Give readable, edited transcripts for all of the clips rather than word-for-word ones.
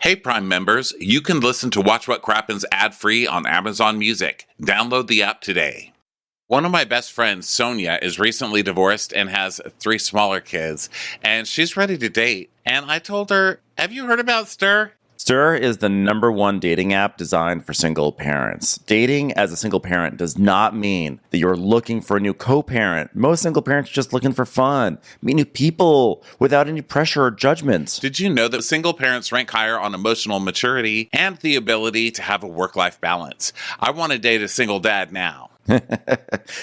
Hey, Prime members, you can listen to Watch What Crappens ad-free on Amazon Music. Download the app today. One of my best friends, Sonia, is recently divorced and has 3 smaller kids, and she's ready to date. And I told her, have you heard about Stir? Stir is the #1 dating app designed for single parents. Dating as a single parent does not mean that you're looking for a new co-parent. Most single parents are just looking for fun, meet new people without any pressure or judgment. Did you know that single parents rank higher on emotional maturity and the ability to have a work-life balance? I want to date a single dad now.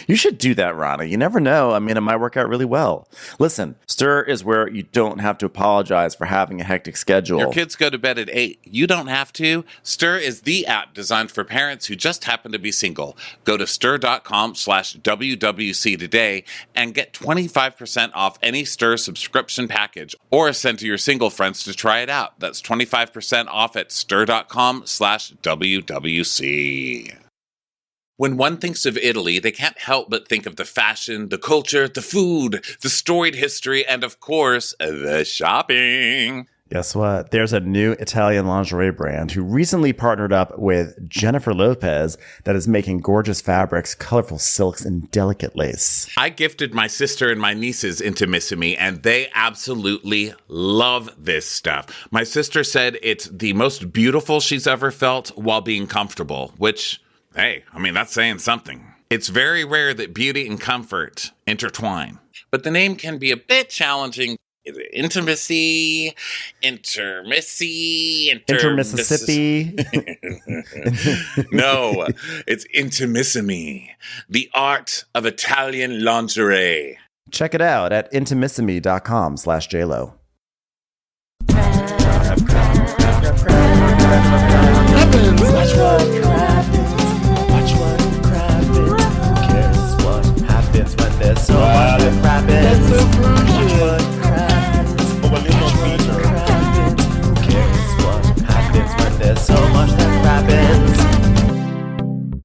You should do that, Ronnie. You never know. I mean, it might work out really well. Listen, Stir is where you don't have to apologize for having a hectic schedule. Your kids go to bed at 8. You don't have to. Stir is the app designed for parents who just happen to be single. Go to stir.com/WWC today and get 25% off any Stir subscription package, or send to your single friends to try it out. That's 25% off at stir.com/WWC. When one thinks of Italy, they can't help but think of the fashion, the culture, the food, the storied history, and of course, the shopping. Guess what? There's a new Italian lingerie brand who recently partnered up with Jennifer Lopez that is making gorgeous fabrics, colorful silks, and delicate lace. I gifted my sister and my nieces Intimissimi, and they absolutely love this stuff. My sister said it's the most beautiful she's ever felt while being comfortable, which... hey, I mean, that's saying something. It's very rare that beauty and comfort intertwine. But the name can be a bit challenging. Intimacy, Intermississippi. No, it's Intimissimi, the art of Italian lingerie. Check it out at intimissimi.com/JLo. There's so much that crappens. Watch what crappens. Watch what crappens. Who cares what happens when there's so much that crappens?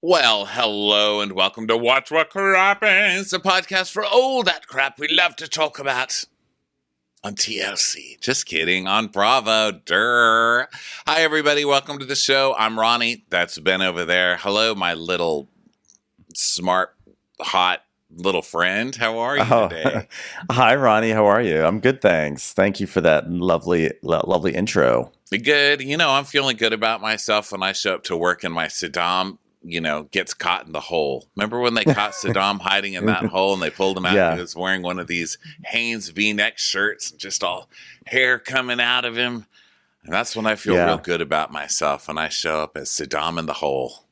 Well, hello and welcome to Watch What Crappens, a podcast for all that crap we love to talk about on TLC. Just kidding, on Bravo. Durr. Hi, everybody. Welcome to the show. I'm Ronnie. That's Ben over there. Hello, my little smart, hot, little friend. How are you today? Hi, Ronnie. How are you? I'm good, thanks. Thank you for that lovely intro. Good. You know, I'm feeling good about myself when I show up to work and my Saddam, gets caught in the hole. Remember when they caught Saddam hiding in that hole and they pulled him out? Yeah. He was wearing one of these Hanes V-neck shirts and just all hair coming out of him. And that's when I feel real good about myself, when I show up as Saddam in the hole.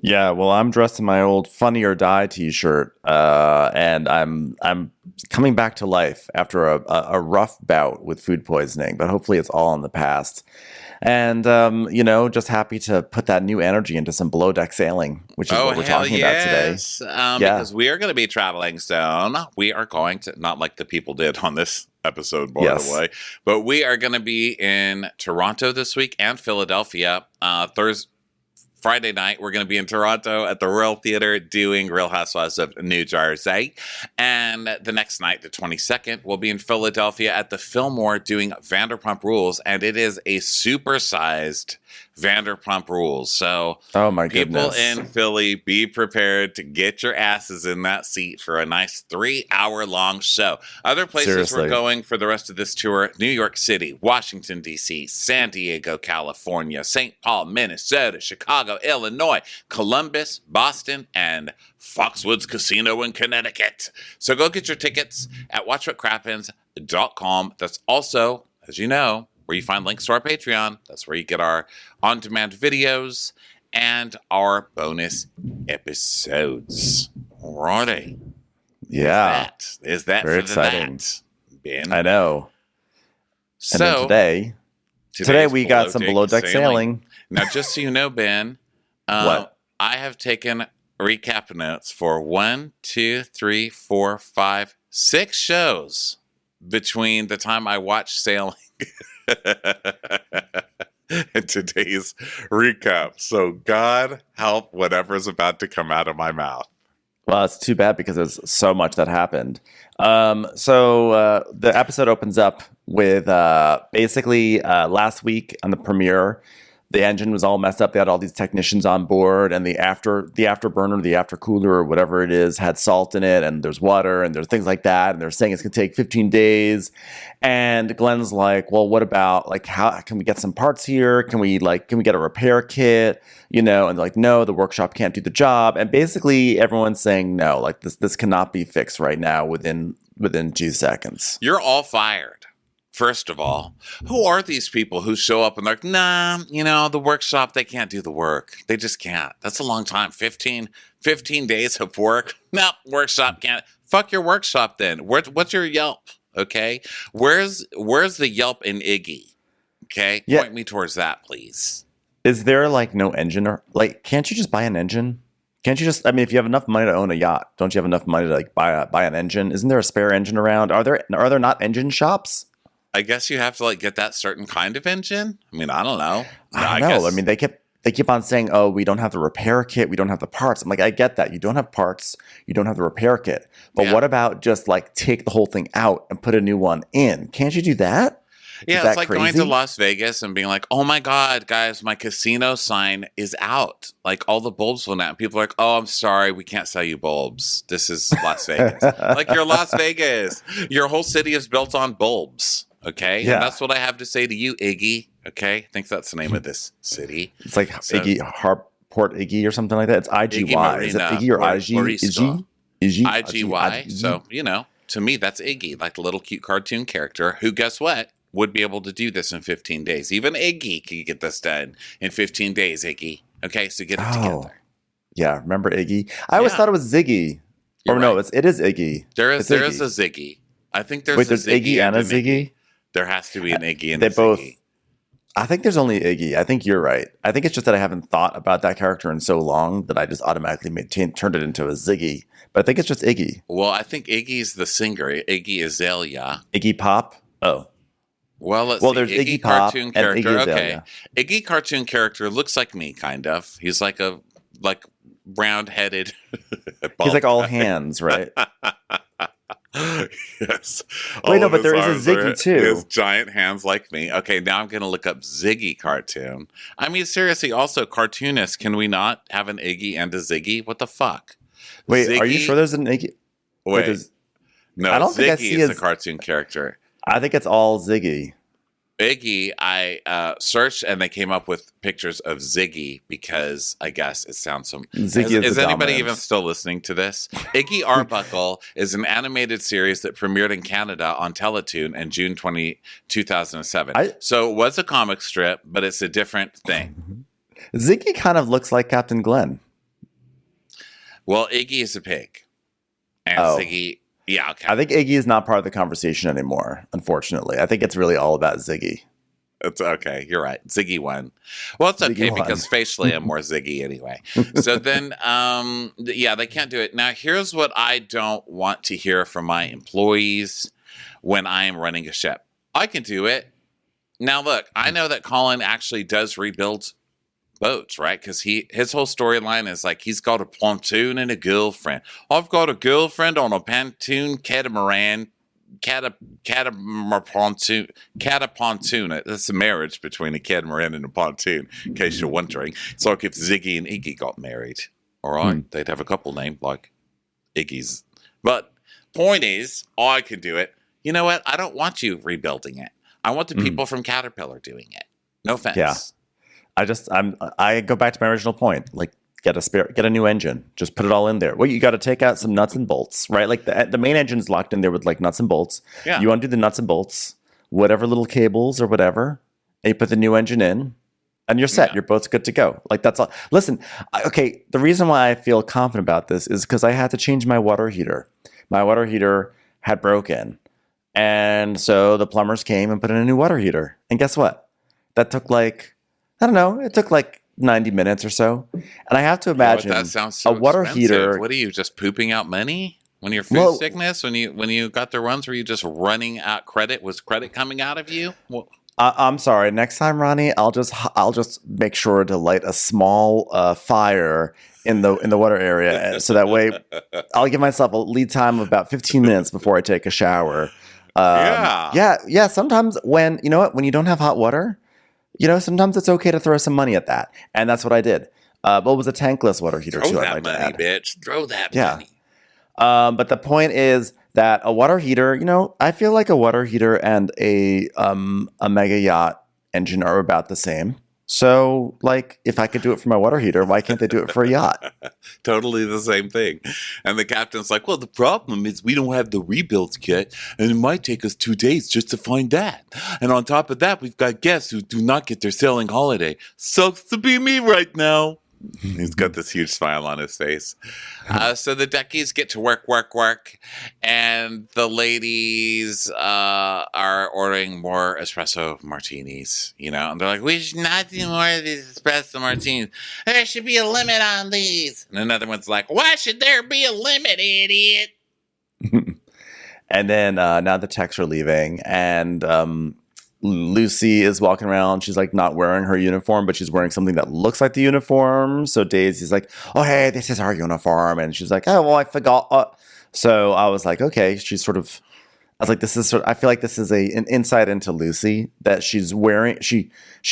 Yeah, well, I'm dressed in my old Funny or Die t-shirt, and I'm coming back to life after a rough bout with food poisoning, but hopefully it's all in the past. And just happy to put that new energy into some below deck sailing, which is what we're talking about today. Because we are going to be traveling soon. We are going to, not like the people did on this episode, by the way, but we are going to be in Toronto this week and Philadelphia. Friday night, we're going to be in Toronto at the Royal Theatre doing Real Housewives of New Jersey. And the next night, the 22nd, we'll be in Philadelphia at the Fillmore doing Vanderpump Rules. And it is a supersized Vanderpump Rules. So, oh my people goodness. in Philly, be prepared to get your asses in that seat for a nice 3-hour-long show. Other places we're going for the rest of this tour: New York City, Washington, D.C., San Diego, California, St. Paul, Minnesota, Chicago, Illinois, Columbus, Boston, and Foxwoods Casino in Connecticut. So go get your tickets at watchwhatcrappens.com. That's also, as you know, where you find links to our Patreon. That's where you get our on-demand videos and our bonus episodes. Alrighty. Yeah. Is that very for exciting. That, Ben? I know. So and then today we got some below deck sailing. Now, just so you know, Ben, what? I have taken recap notes for 1, 2, 3, 4, 5, 6 shows between the time I watched sailing and today's recap. So God help whatever's about to come out of my mouth. Well, it's too bad because there's so much that happened. The episode opens up with basically last week on the premiere, the engine was all messed up. They had all these technicians on board, and the afterburner, the aftercooler, or whatever it is, had salt in it, and there's water, and there's things like that. And they're saying it's gonna take 15 days. And Glenn's like, "Well, what about like how can we get some parts here? Can we get a repair kit? And they're like, no, the workshop can't do the job. And basically, everyone's saying no, like this cannot be fixed right now within 2 seconds. You're all fired. First of all, who are these people who show up and they're like, nah, the workshop, they can't do the work. They just can't. That's a long time. 15 days of work. No, workshop can't. Fuck your workshop then. What's your Yelp? Okay. Where's the Yelp in Iggy? Okay. Yeah. Point me towards that, please. Is there like no engine or like, can't you just buy an engine? Can't you just, if you have enough money to own a yacht, don't you have enough money to like buy an engine? Isn't there a spare engine around? Are there not engine shops? I guess you have to like get that certain kind of engine. I don't know. I don't know. They keep on saying, "Oh, we don't have the repair kit. We don't have the parts." I'm like, I get that. You don't have parts. You don't have the repair kit. But what about just like take the whole thing out and put a new one in? Can't you do that? Yeah, it's like crazy? Going to Las Vegas and being like, "Oh my God, guys, my casino sign is out. Like all the bulbs went out." And people are like, "Oh, I'm sorry, we can't sell you bulbs. This is Las Vegas." Like you're Las Vegas. Your whole city is built on bulbs. Okay, yeah. And that's what I have to say to you, Iggy. Okay, I think that's the name of this city. It's like Iggy, Port Iggy or something like that. It's IGY. Is it Iggy or IG? IGY. So, to me, that's Iggy, like the little cute cartoon character who, guess what, would be able to do this in 15 days. Even Iggy can get this done in 15 days, Iggy. Okay, so get it together. Yeah, remember Iggy? I always thought it was Ziggy. You're right. No, it is Iggy. There is a Ziggy. I think there's Iggy and a Ziggy? There has to be an Iggy and a Ziggy. I think there's only Iggy. I think you're right. I think it's just that I haven't thought about that character in so long that I just automatically turned it into a Ziggy. But I think it's just Iggy. Well, I think Iggy's the singer. Iggy Azalea. Iggy Pop? Oh. Well, there's Iggy Pop cartoon character. Okay. Iggy cartoon character looks like me, kind of. He's like round-headed. He's like all hands, right? Yes. Wait, no, but there is a Ziggy too. He has giant hands like me. Okay, now I'm going to look up Ziggy cartoon. Seriously, also cartoonists, can we not have an Iggy and a Ziggy? What the fuck? Wait, Ziggy? Are you sure there's an Iggy? Wait, no, I don't think Ziggy is a cartoon character. I think it's all Ziggy. Iggy, I searched and they came up with pictures of Ziggy because I guess it sounds some. Ziggy is anybody even still listening to this? Iggy Arbuckle is an animated series that premiered in Canada on Teletoon in June 2007. So it was a comic strip, but it's a different thing. Ziggy kind of looks like Captain Glenn. Well, Iggy is a pig. And Ziggy. Yeah, okay. I think Iggy is not part of the conversation anymore, unfortunately. I think it's really all about Ziggy. It's okay. You're right. Ziggy won. Well, it's okay because facially I'm more Ziggy anyway. So then, they can't do it. Now, here's what I don't want to hear from my employees when I am running a ship. I can do it. Now, look, I know that Colin actually does rebuild boats, right? Because his whole storyline is like he's got a pontoon and a girlfriend. I've got a girlfriend on a pontoon catamaran, pontoon. That's a marriage between a catamaran and a pontoon. In case you're wondering, it's like if Ziggy and Iggy got married. All right, they'd have a couple named like Iggy's. But point is, I can do it. You know what? I don't want you rebuilding it. I want the people from Caterpillar doing it. No offense. Yeah. I go back to my original point. Like, get a new engine. Just put it all in there. Well, you got to take out some nuts and bolts, right? Like the main engine's locked in there with like nuts and bolts. Yeah. You undo the nuts and bolts, whatever little cables or whatever, and you put the new engine in, and you're set. Yeah. Your boat's good to go. Like that's all. Listen, okay. The reason why I feel confident about this is because I had to change my water heater. My water heater had broken, and so the plumbers came and put in a new water heater. And guess what? That took it took like 90 minutes or so. And I have to imagine that sounds so a water expensive. heater. What are you, just pooping out money? When you're food sickness, when you got the runs, were you just running out credit? Was credit coming out of you? Well, I'm sorry. Next time, Ronnie, I'll just make sure to light a small fire in the water area, so that way I'll give myself a lead time of about 15 minutes before I take a shower. Yeah. Sometimes when you don't have hot water, sometimes it's okay to throw some money at that, and that's what I did. But it was a tankless water heater too. Throw that money, bitch. Throw that money. But the point is that a water heater, I feel like a water heater and a mega yacht engine are about the same. So, like, if I could do it for my water heater, why can't they do it for a yacht? Totally the same thing. And the captain's like, well, the problem is we don't have the rebuilds kit, and it might take us 2 days just to find that. And on top of that, we've got guests who do not get their sailing holiday. Sucks to be me right now. He's got this huge smile on his face. So the deckies get to work, and the ladies are ordering more espresso martinis, and they're like, we should not do more of these espresso martinis. There should be a limit on these. And another one's like, why should there be a limit, idiot? And then now the techs are leaving, and Lucy is walking around. She's like not wearing her uniform, but she's wearing something that looks like the uniform. So Daisy's like, oh, hey, this is our uniform. And she's like, oh, well, I forgot. So I was like, okay. I was like, I feel like this is an insight into Lucy, that she's wearing, she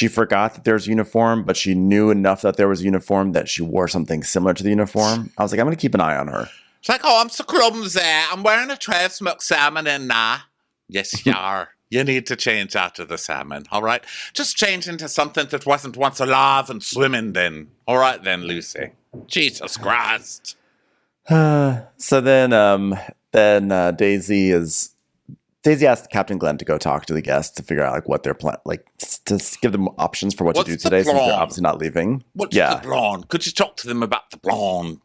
forgot that there's a uniform, but she knew enough that there was a uniform that she wore something similar to the uniform. I was like, I'm going to keep an eye on her. She's like, oh, I'm so clumsy. I'm wearing a tray of smoked salmon and yes, you are. You need to change out of the salmon, all right? Just change into something that wasn't once alive and swimming then. All right then, Lucy. Jesus Christ. So then Daisy asked Captain Glenn to go talk to the guests to figure out like what their plan, like to give them options for what to do today, since they're obviously not leaving. What's the plan? Could you talk to them about the plan?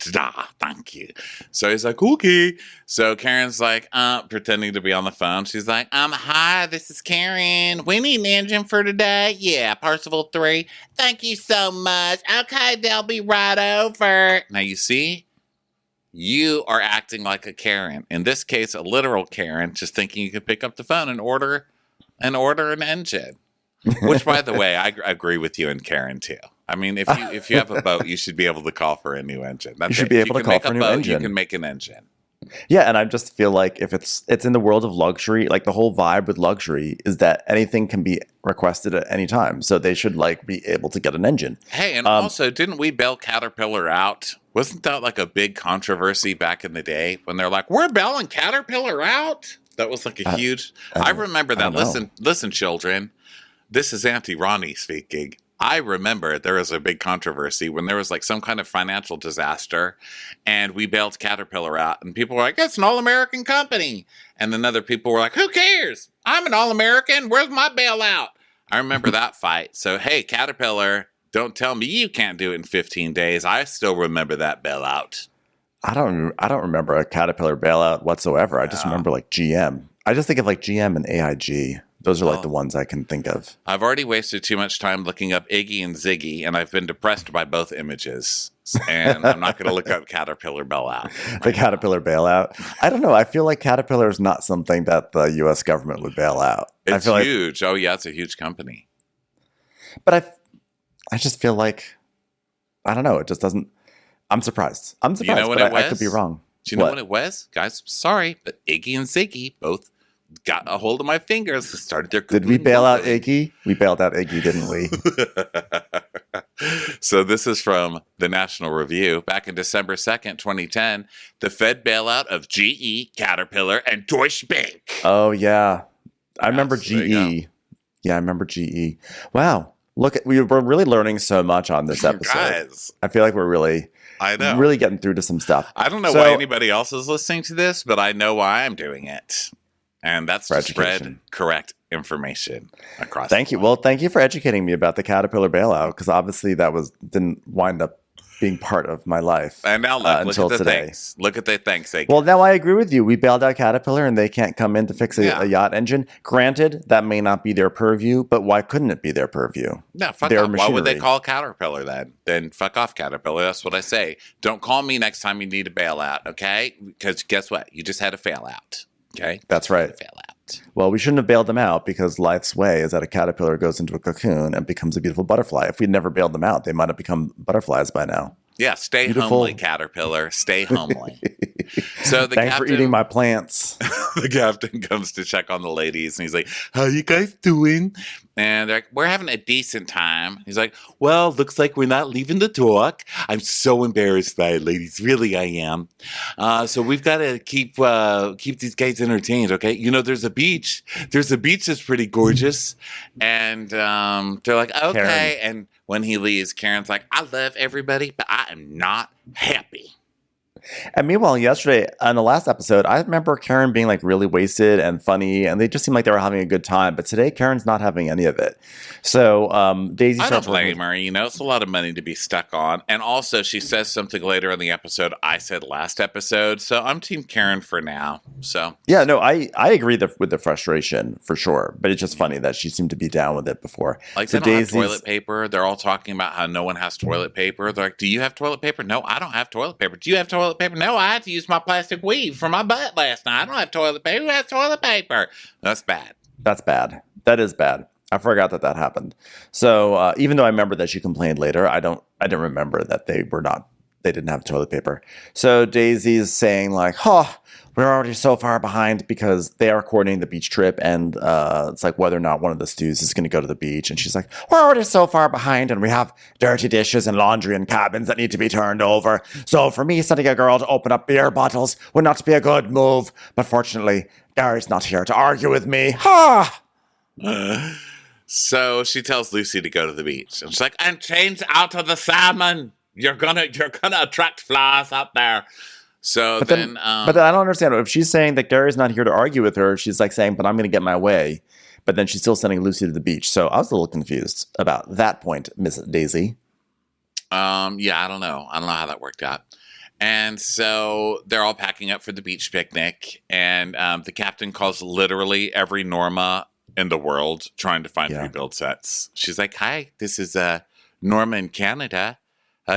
Thank you. So he's like, okay. So Karen's like, pretending to be on the phone. She's like, hi, this is Karen. We need an engine for today. Yeah, Parzival 3. Thank you so much. Okay, they'll be right over. Now you see, you are acting like a Karen. In this case, a literal Karen, just thinking you could pick up the phone and order an engine. Which, by the way, I agree with you and Karen too. I mean, if you have a boat, you should be able to call for a new engine. You should be able to call for a new engine. You can make an engine. Yeah, and I just feel like if it's in the world of luxury, like the whole vibe with luxury is that anything can be requested at any time. So they should like be able to get an engine. Hey, and also, didn't we bail Caterpillar out? Wasn't that like a big controversy back in the day when they're like, we're bailing Caterpillar out? That was like a huge... I remember that. Listen, children. This is Auntie Ronnie speaking. I remember there was a big controversy when there was like some kind of financial disaster and we bailed Caterpillar out and people were like, it's an all-American company. And then other people were like, who cares? I'm an all-American. Where's my bailout? I remember that fight. So, hey, Caterpillar, don't tell me you can't do it in 15 days. I still remember that bailout. I don't remember a Caterpillar bailout whatsoever. I just remember like GM. I just think of like GM and AIG. Those are like the ones I can think of. I've already wasted too much time looking up Iggy and Ziggy, and I've been depressed by both images. And I'm not going to look up Caterpillar bailout. The Caterpillar bailout? I don't know. I feel like Caterpillar is not something that the U.S. government would bail out. It's huge. Oh, yeah, it's a huge company. But I just feel like, I don't know. It just doesn't. I'm surprised. You know what it was? I could be wrong. Do you know what it was? Guys, sorry, but Iggy and Ziggy both got a hold of my fingers and started their... Did we bail out Iggy? We bailed out Iggy, didn't we? So this is from the National Review. Back in December 2nd, 2010, the Fed bailout of GE, Caterpillar, and Deutsche Bank. Oh, yeah. I remember GE. Yeah, I remember GE. Wow. Look, we're really learning so much on this episode. Guys. I feel like we're really... I know. Really getting through to some stuff. I don't know why anybody else is listening to this, but I know why I'm doing it. And that's to spread correct information across. Thank you. Well, thank you for educating me about the Caterpillar bailout, because obviously that didn't wind up being part of my life. And now look at the things. Look at the things. Well, now I agree with you. We bailed out Caterpillar and they can't come in to fix a yacht engine. Granted, that may not be their purview, but why couldn't it be their purview? No, fuck off. Why would they call Caterpillar then? Then fuck off, Caterpillar. That's what I say. Don't call me next time you need a bailout, okay? Because guess what? You just had a fail out, okay? That's right. Fail out. Well, we shouldn't have bailed them out, because life's way is that a caterpillar goes into a cocoon and becomes a beautiful butterfly. If we'd never bailed them out, they might have become butterflies by now. Yeah, stay Beautiful. homely, caterpillar. Stay homely. So the Thanks captain, for eating my plants. the captain comes to check on the ladies, and he's like, "How you guys doing?" And they're like, "We're having a decent time." He's like, "Well, looks like we're not leaving the dock. I'm so embarrassed by it, ladies. Really, I am. So we've got to keep these guys entertained, okay? You know, there's a beach. There's a beach that's pretty gorgeous." And they're like, "Okay." Karen. And when he leaves, Karen's like, "I love everybody, but I am not happy." And meanwhile, yesterday on the last episode, I remember Karen being like really wasted and funny, and they just seemed like they were having a good time. But today, Karen's not having any of it. So Daisy I starts don't blame her. You know, it's a lot of money to be stuck on. And also, she says something later in the episode I said last episode. So I'm Team Karen for now. So yeah, no, I agree with the frustration for sure. But it's just funny that she seemed to be down with it before. Like, so they don't have toilet paper. They're all talking about how no one has toilet paper. They're like, "Do you have toilet paper?" "No, I don't have toilet paper." "Do you have toilet paper?" "No, I had to use my plastic weave for my butt last night. I don't have toilet paper." "Who has toilet paper?" That's bad. That's bad. That is bad. I forgot that happened. So even though I remember that she complained later, I didn't remember that they didn't have toilet paper. So Daisy's saying like, "Oh, we're already so far behind," because they are coordinating the beach trip, and it's like whether or not one of the stews is going to go to the beach. And she's like, "We're already so far behind, and we have dirty dishes and laundry and cabins that need to be turned over. So for me, sending a girl to open up beer bottles would not be a good move. But fortunately, Gary's not here to argue with me." Ha! So she tells Lucy to go to the beach. And she's like, "And change out of the salmon. You're gonna attract flies out there." So but then I don't understand. If she's saying that Gary's not here to argue with her, she's like saying, "But I'm going to get my way." But then she's still sending Lucy to the beach. So I was a little confused about that point, Miss Daisy. Yeah, I don't know. I don't know how that worked out. And so they're all packing up for the beach picnic. And the captain calls literally every Norma in the world trying to find rebuild sets. She's like, "Hi, this is Norma in Canada.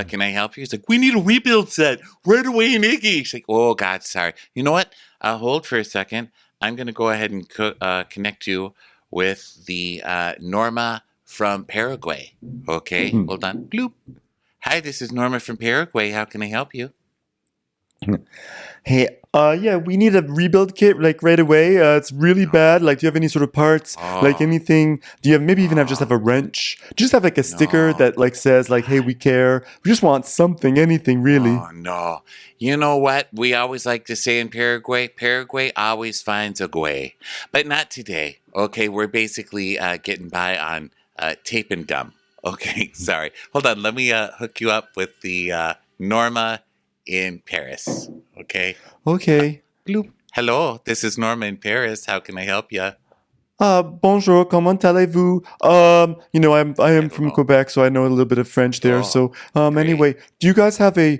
Can I help you?" He's like, "We need a rebuild set right away in Iggy." She's like, "Oh, God, sorry. You know what? Hold for a second. I'm going to go ahead and connect you with the Norma from Paraguay." "Okay, hold on." Bloop. "Hi, this is Norma from Paraguay. How can I help you?" "Hey, yeah, we need a rebuild kit like right away. It's really bad. Like, do you have any sort of parts? Like anything? Do you have maybe even have a wrench? Just have like a sticker that like says like, 'Hey, we care.' We just want something, anything really." "Oh, no. You know what? We always like to say in Paraguay, Paraguay always finds a way. But not today. Okay, we're basically getting by on tape and gum." "Okay, sorry. Hold on. Let me hook you up with the Norma in Paris." "Okay." "Okay. Bloop. Hello, this is Norma in Paris. How can I help you?" Bonjour, comment allez-vous? You know, I am from Quebec, so I know a little bit of French there. So, anyway, do you guys have a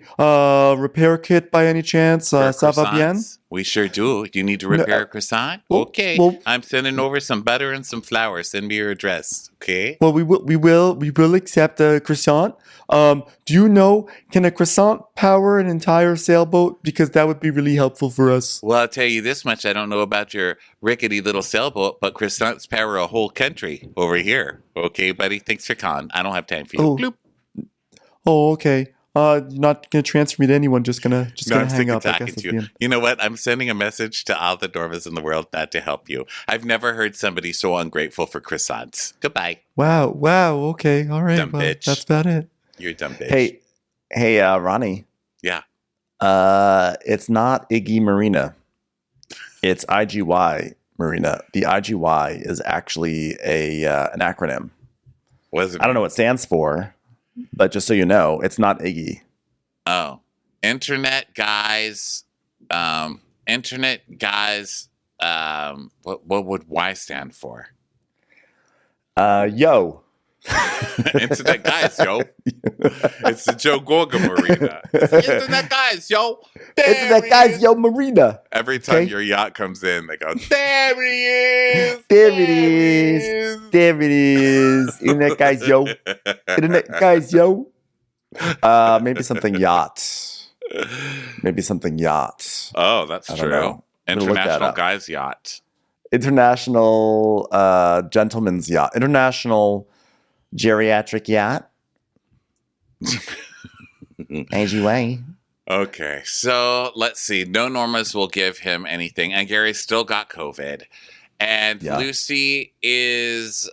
repair kit by any chance? Ça va bien? We sure do. Do you need to repair a croissant? Okay. I'm sending over some butter and some flour. Send me your address. Okay. Well, we will accept a croissant. Do you know, can a croissant power an entire sailboat? Because that would be really helpful for us. Well, I'll tell you this much. I don't know about your rickety little sailboat, but croissants power a whole country over here. Okay, buddy. Thanks for calling. I don't have time for you. Oh. Bloop. Oh, okay. You're not gonna transfer me to anyone. Just gonna hang up. I guess to you. You know what? I'm sending a message to all the Normas in the world not to help you. I've never heard somebody so ungrateful for croissants. Goodbye. Wow. Okay. All right. Dumb bitch. That's about it. You're a dumb bitch. Hey, Ronnie. Yeah. It's not Iggy Marina. It's IGY Marina. The IGY is actually an acronym. What does it mean? I don't know what it stands for, but just so you know, it's not Iggy. Oh, Internet guys. What would Y stand for? Yo. Internet guys, yo. It's the Joe Gorga Marina. Internet guys, yo. Internet guys, yo, Marina. Every time your yacht comes in, they go, "There he is. There it is. There it is. Internet guys, yo. Internet guys, yo." Maybe something yacht. Oh, that's true. International Guys Yacht. International Gentleman's Yacht. International Geriatric Yacht. AGY. Okay, so let's see. No Normas will give him anything, and Gary's still got COVID. And Lucy is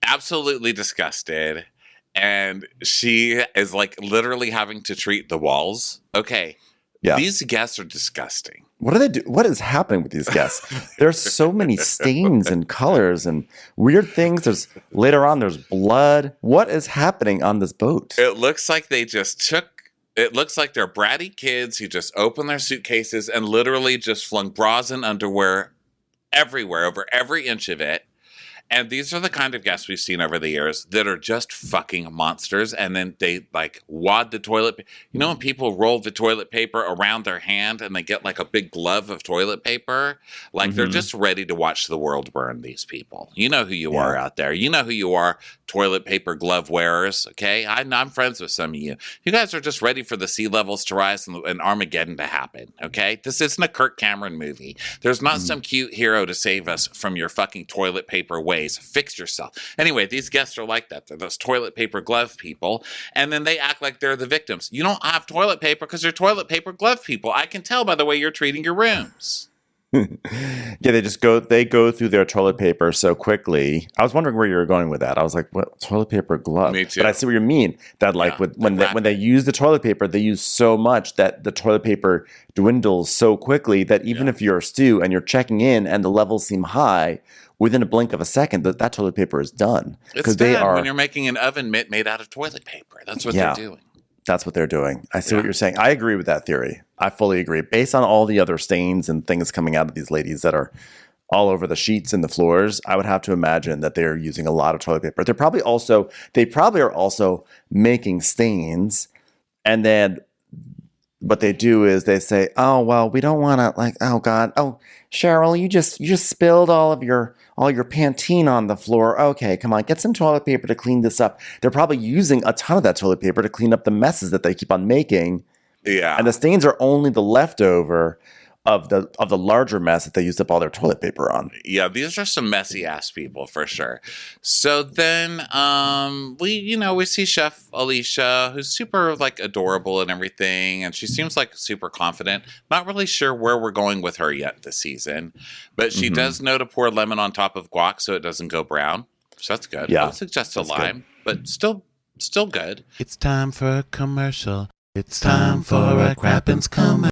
absolutely disgusted, and she is like literally having to treat the walls. Okay, these guests are disgusting. What do they do? What is happening with these guests? There's so many stains and colors and weird things. Later on, there's blood. What is happening on this boat? It looks like they just it looks like they're bratty kids who just opened their suitcases and literally just flung bras and underwear everywhere, over every inch of it. And these are the kind of guests we've seen over the years that are just fucking monsters. And then they like wad the toilet. You know when people roll the toilet paper around their hand and they get like a big glove of toilet paper? Like they're just ready to watch the world burn, these people. You know who you are out there. You know who you are, toilet paper glove wearers, okay? I'm friends with some of you. You guys are just ready for the sea levels to rise and Armageddon to happen, okay? This isn't a Kirk Cameron movie. There's not some cute hero to save us from your fucking toilet paper ways. Fix yourself. Anyway, these guests are like that. They're those toilet paper glove people. And then they act like they're the victims. You don't have toilet paper because you're toilet paper glove people. I can tell by the way you're treating your rooms. They go through their toilet paper so quickly. I was wondering where you were going with that. I was like, what toilet paper glove? Me too. But I see what you mean. That like when they use the toilet paper, they use so much that the toilet paper dwindles so quickly that even if you're a stew and you're checking in and the levels seem high, within a blink of a second, that toilet paper is done. It's done when you're making an oven mitt made out of toilet paper. That's what they're doing. That's what they're doing. I see what you're saying. I agree with that theory. I fully agree. Based on all the other stains and things coming out of these ladies that are all over the sheets and the floors, I would have to imagine that they're using a lot of toilet paper. They probably are also making stains, and then what they do is they say, "Oh well, we don't want to like. Oh God, oh Cheryl, you just spilled all your Pantene on the floor. Okay, come on, get some toilet paper to clean this up." They're probably using a ton of that toilet paper to clean up the messes that they keep on making. Yeah, and the stains are only the leftover of the larger mess that they used up all their toilet paper on. Yeah, these are some messy ass people for sure. So then we see Chef Alicia, who's super like adorable and everything, and she seems like super confident. Not really sure where we're going with her yet this season, but she does know to pour lemon on top of guac so it doesn't go brown. So that's good. Yeah, I would suggest a lime, but still good. It's time for a commercial. It's time for a Crappens commercial.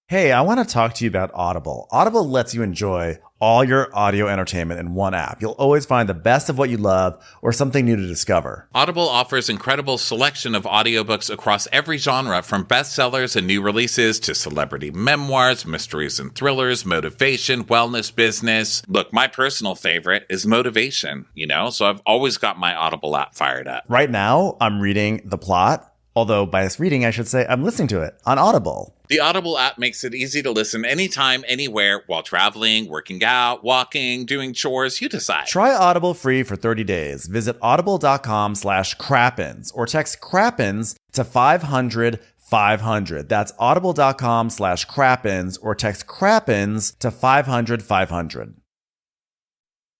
Hey, I want to talk to you about Audible. Audible lets you enjoy all your audio entertainment in one app. You'll always find the best of what you love or something new to discover. Audible offers incredible selection of audiobooks across every genre, from bestsellers and new releases to celebrity memoirs, mysteries and thrillers, motivation, wellness, business. Look, my personal favorite is motivation, so I've always got my Audible app fired up. Right now, I'm reading The Plot. Although by this reading, I should say I'm listening to it on Audible. The Audible app makes it easy to listen anytime, anywhere, while traveling, working out, walking, doing chores. You decide. Try Audible free for 30 days. Visit audible.com/crappens or text crappens to 500-500. That's audible.com/crappens or text crappens to 500-500.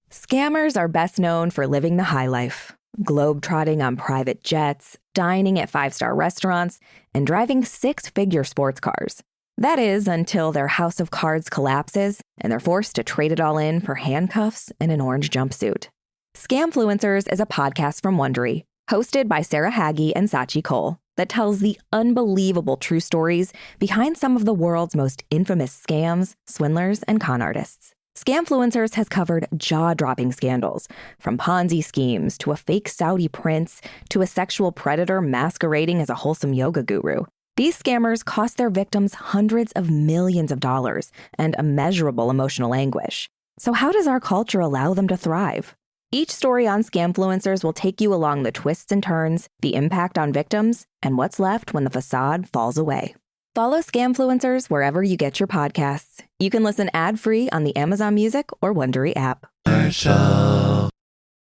Scammers are best known for living the high life. Globetrotting on private jets, dining at 5-star restaurants, and driving 6-figure sports cars. That is, until their house of cards collapses and they're forced to trade it all in for handcuffs and an orange jumpsuit. Scamfluencers is a podcast from Wondery, hosted by Sarah Hagee and Sachi Cole, that tells the unbelievable true stories behind some of the world's most infamous scams, swindlers, and con artists. Scamfluencers has covered jaw-dropping scandals, from Ponzi schemes to a fake Saudi prince to a sexual predator masquerading as a wholesome yoga guru. These scammers cost their victims hundreds of millions of dollars and immeasurable emotional anguish. So how does our culture allow them to thrive? Each story on Scamfluencers will take you along the twists and turns, the impact on victims, and what's left when the facade falls away. Follow Scamfluencers wherever you get your podcasts. You can listen ad-free on the Amazon Music or Wondery app. The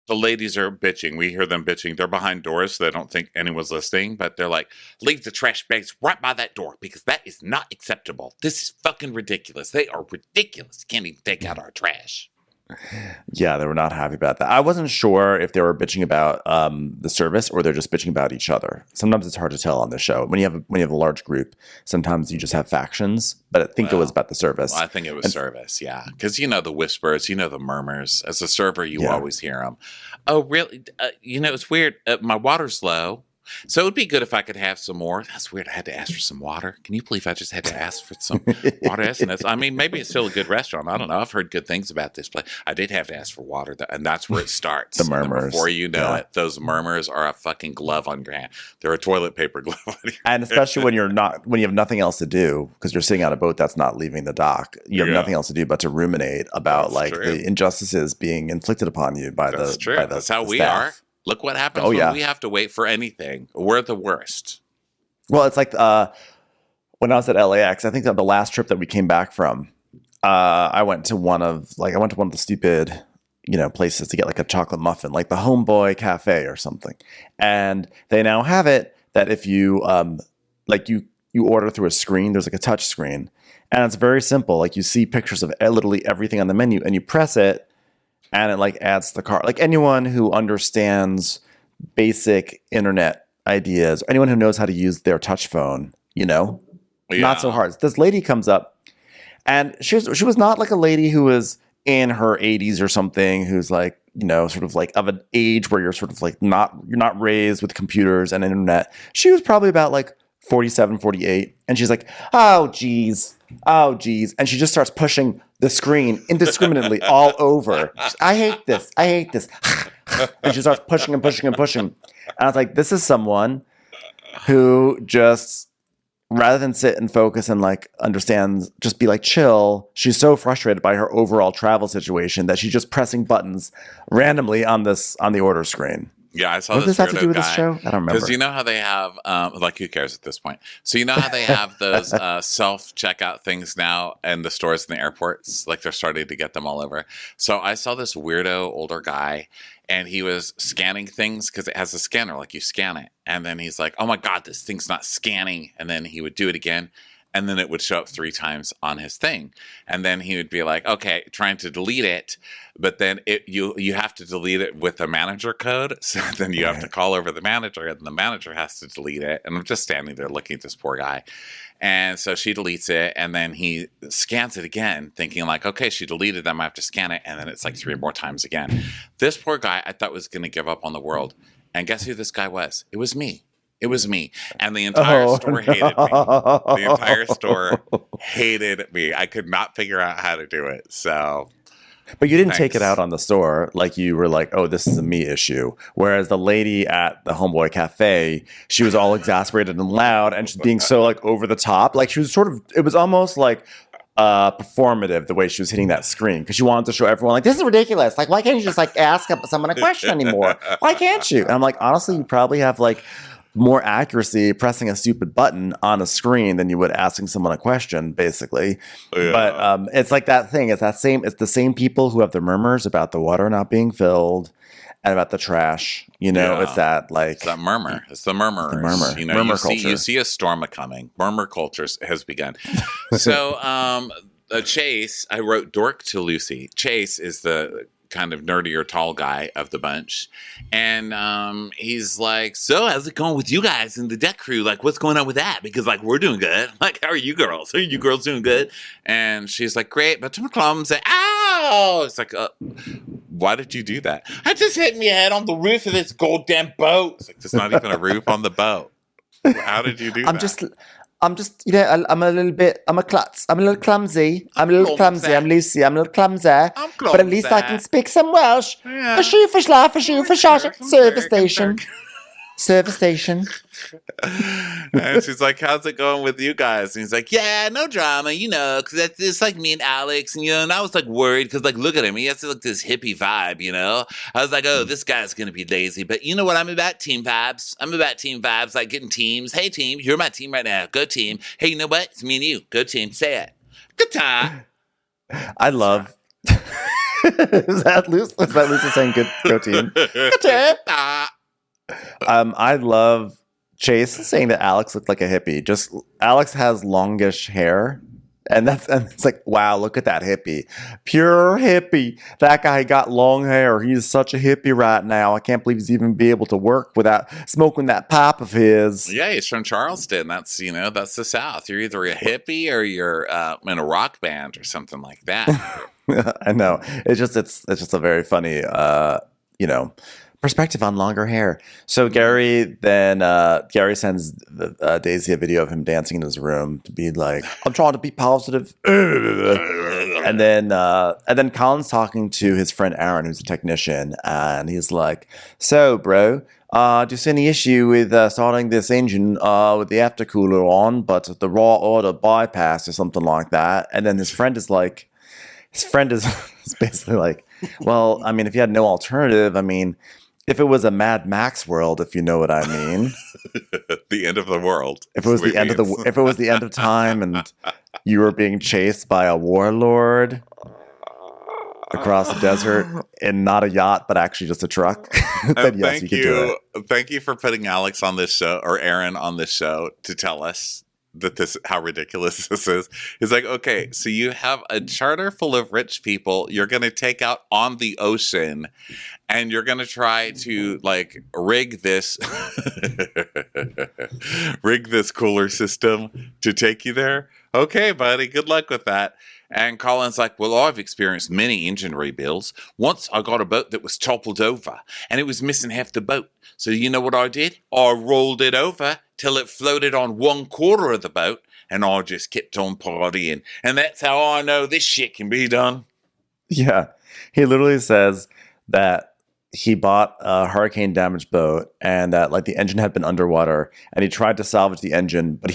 ladies are bitching. We hear them bitching. They're behind doors, so they don't think anyone's listening. But they're like, leave the trash bags right by that door because that is not acceptable. This is fucking ridiculous. They are ridiculous. Can't even take out our trash. Yeah, they were not happy about that. I wasn't sure if they were bitching about the service or they're just bitching about each other. Sometimes it's hard to tell on the show. When you have a large group, sometimes you just have factions. But I think it was about the service. Well, I think it was service, yeah. Because the whispers, the murmurs. As a server, you always hear them. Oh, really? It's weird. My water's low. So it would be good if I could have some more. That's weird. I had to ask for some water. Can you believe I just had to ask for some water? I mean, maybe it's still a good restaurant. I don't know. I've heard good things about this place. I did have to ask for water, and that's where it starts. The murmurs. Before you know it, those murmurs are a fucking glove on your hand. They're a toilet paper glove on your hand. And especially when you have nothing else to do because you're sitting on a boat that's not leaving the dock. You have nothing else to do but to ruminate about the injustices being inflicted upon you by the staff. That's how we are. Look what happens when we have to wait for anything. We're the worst. Well, it's like when I was at LAX, I think that the last trip that we came back from, I went to one of the stupid, places to get like a chocolate muffin, like the Homeboy Cafe or something. And they now have it that if you you order through a screen, there's like a touch screen, and it's very simple. Like you see pictures of literally everything on the menu, and you press it. And it like adds to the cart. Like anyone who understands basic internet ideas, or anyone who knows how to use their touch phone, not so hard. This lady comes up, and she was not like a lady who was in her 80s or something, who's like, sort of like of an age where you're sort of like you're not raised with computers and internet. She was probably about like 47, 48. And she's like, oh, geez. And she just starts pushing the screen indiscriminately all over. I hate this. And she starts pushing and pushing and pushing. And I was like, this is someone who just, rather than sit and focus and like understand, just be like chill. She's so frustrated by her overall travel situation that she's just pressing buttons randomly on the order screen. Yeah, I saw what this. What does that have to do with this show? I don't remember. Because you know how they have, who cares at this point? So you know how they have those self-checkout things now in the stores and the airports? Like they're starting to get them all over. So I saw this weirdo older guy, and he was scanning things because it has a scanner, like you scan it. And then he's like, oh my God, this thing's not scanning. And then he would do it again. And then it would show up 3 times on his thing. And then he would be like, okay, trying to delete it. But then you have to delete it with a manager code. So then you have to call over the manager, and the manager has to delete it. And I'm just standing there looking at this poor guy. And so she deletes it, and then he scans it again, thinking like, okay, she deleted them. I have to scan it. And then it's like 3 more times again. This poor guy I thought was going to give up on the world. And guess who this guy was? It was me. It was me. And the entire store hated me. The entire store hated me. I could not figure out how to do it. So, but you didn't take it out on the store. Like you were like, oh, this is a me issue. Whereas the lady at the Homeboy Cafe, she was all exasperated and loud and just being so like over the top. Like she was it was almost like performative the way she was hitting that screen because she wanted to show everyone like, this is ridiculous. Like, why can't you just like ask someone a question anymore? Why can't you? And I'm like, honestly, you probably have like more accuracy pressing a stupid button on a screen than you would asking someone a question, basically. Yeah. But it's like that thing. It's the same people who have the murmurs about the water not being filled and about the trash. It's that like it's that murmur. It's the murmurers. The murmur. Murmur culture. You see a storm coming. Murmur culture has begun. So Chase, I wrote dork to Lucy. Chase is the kind of nerdier tall guy of the bunch, and he's like, so how's it going with you guys in the deck crew? Like, what's going on with that? Because like, we're doing good. Like, how are you girls? Are you girls doing good? And she's like, great, but I'm clumsy. Ow! It's like, why did you do that? I just hit my head on the roof of this goddamn boat. It's like, there's not even a roof on the boat. How did you do that? I'm just, I'm a klutz. I'm a little clumsy. I'm Lucy. I'm a little clumsy. But at least I can speak some Welsh. Yeah. A shoe for schlaf, a shoe for shot. Service station. Service station. And she's like, how's it going with you guys? And he's like, yeah, no drama, because it's like me and Alex. And I was like worried because like, look at him. He has like this hippie vibe, I was like, oh, this guy's going to be lazy. But you know what? I'm about team vibes. Like getting teams. Hey, team, you're my team right now. Go team. Hey, you know what? It's me and you. Go team. Say it. Good time. I love. Is that Lucy saying go team? Good time. I love Chase saying that Alex looked like a hippie. Just Alex has longish hair, And it's like, wow, look at that hippie. Pure hippie. That guy got long hair. He's such a hippie right now. I can't believe he's even be able to work without smoking that pipe of his. Yeah, he's from Charleston. That's that's the South. You're either a hippie or you're in a rock band or something like that. I know. It's just a very funny perspective on longer hair. So Gary sends Daisy a video of him dancing in his room to be like, I'm trying to be positive. And then Colin's talking to his friend Aaron, who's a technician, and he's like, so bro, do you see any issue with starting this engine with the aftercooler on, but the raw order bypass or something like that? And then his friend is basically like, well, I mean, if you had no alternative, I mean, if it was a Mad Max world, if you know what I mean, the end of the world. If it was the end of if it was the end of time, and you were being chased by a warlord across the desert in not a yacht, but actually just a truck, then yes, you could do it. Thank you for putting Alex on this show, or Aaron on this show, to tell us that how ridiculous this is. He's like, okay, so you have a charter full of rich people you're going to take out on the ocean, and you're going to try to like rig this cooler system to take you there. Okay, buddy, good luck with that. And Colin's like, well, I've experienced many engine rebuilds. Once I got a boat that was toppled over and it was missing half the boat. So you know what I did? I rolled it over till it floated on 1/4 of the boat, and I just kept on partying. And that's how I know this shit can be done. Yeah. He literally says that he bought a hurricane damaged boat and that like the engine had been underwater, and he tried to salvage the engine, but